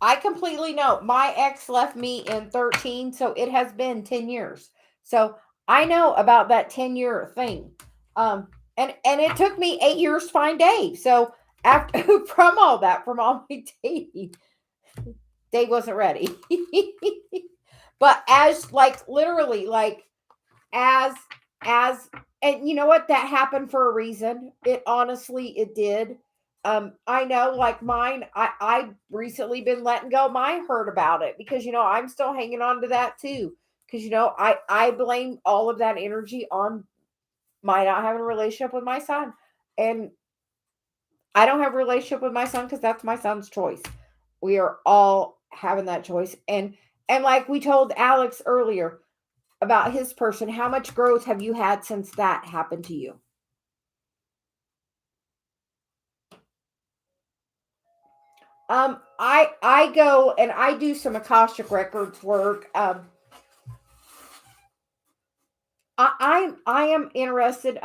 S1: I completely know my ex left me in 13, so it has been 10 years. So I know about that 10-year thing. And it took me 8 years to find Dave. So after from all my dating, Dave wasn't ready. But as, like, literally, like, as and you know what, that happened for a reason. It did. I know, like, mine, I recently been letting go. Mine heard about it because, I'm still hanging on to that too. Because, I blame all of that energy on my not having a relationship with my son. And I don't have a relationship with my son because that's my son's choice. We are all having that choice. And like we told Alex earlier about his person, how much growth have you had since that happened to you? I go and I do some Akashic Records work. I am interested.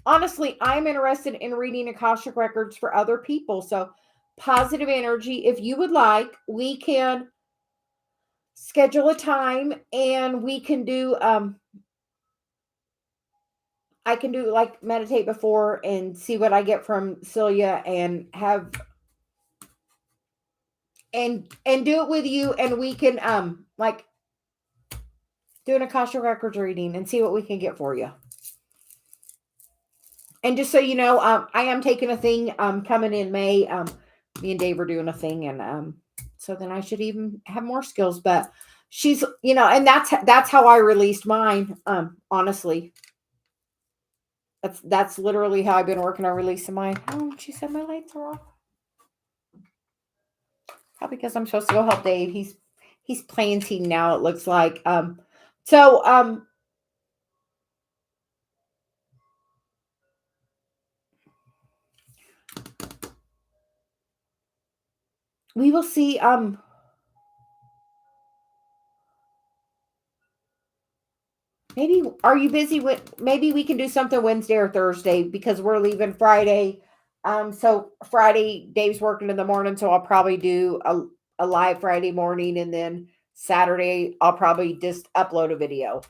S1: Honestly, I'm interested in reading Akashic Records for other people. So, positive energy. If you would like, we can schedule a time and we can do. I can do, like, meditate before and see what I get from Celia and have and do it with you, and we can like do an Akasha Records reading and see what we can get for you. And just so you know, I am taking a thing coming in May. Me and Dave are doing a thing, and so then I should even have more skills. But she's, and that's how I released mine. Honestly, that's literally how I've been working on releasing mine. Oh, she said my lights are off. Probably because I'm supposed to go help Dave. He's planting now, it looks like. So we will see. Maybe, are you busy with, maybe we can do something Wednesday or Thursday because we're leaving Friday. So Friday, Dave's working in the morning, so I'll probably do a live Friday morning, and then Saturday I'll probably just upload a video.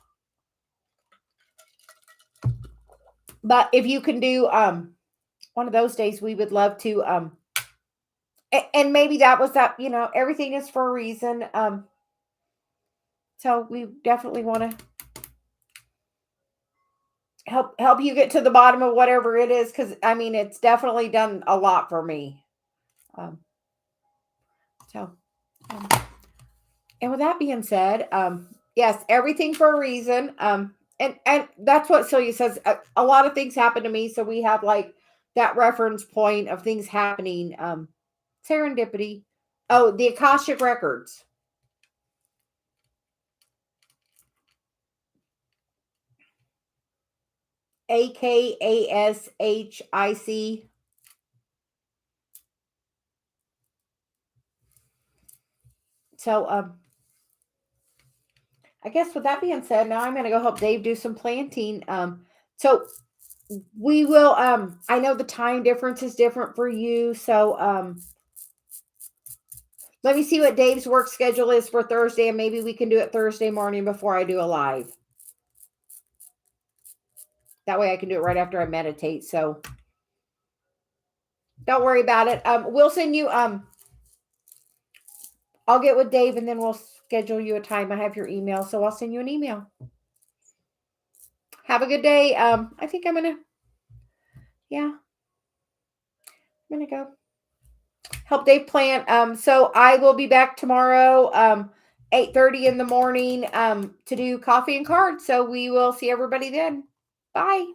S1: But if you can do one of those days, we would love to and maybe that was that, everything is for a reason. So we definitely want to help you get to the bottom of whatever it is, because I mean, it's definitely done a lot for me. Um, so, um, and with that being said, yes, everything for a reason. And that's what Celia says. A lot of things happen to me, so we have, like, that reference point of things happening. Serendipity. Oh, the Akashic Records. AKASHIC. So, I guess with that being said, now I'm going to go help Dave do some planting. So we will, I know the time difference is different for you. So, let me see what Dave's work schedule is for Thursday, and maybe we can do it Thursday morning before I do a live. That way I can do it right after I meditate. So don't worry about it. We'll send you, I'll get with Dave and then we'll schedule you a time. I have your email, so I'll send you an email. Have a good day. I think I'm gonna, yeah, I'm gonna go help Dave plan. So I will be back tomorrow, 8:30 in the morning, to do coffee and cards. So we will see everybody then. Bye.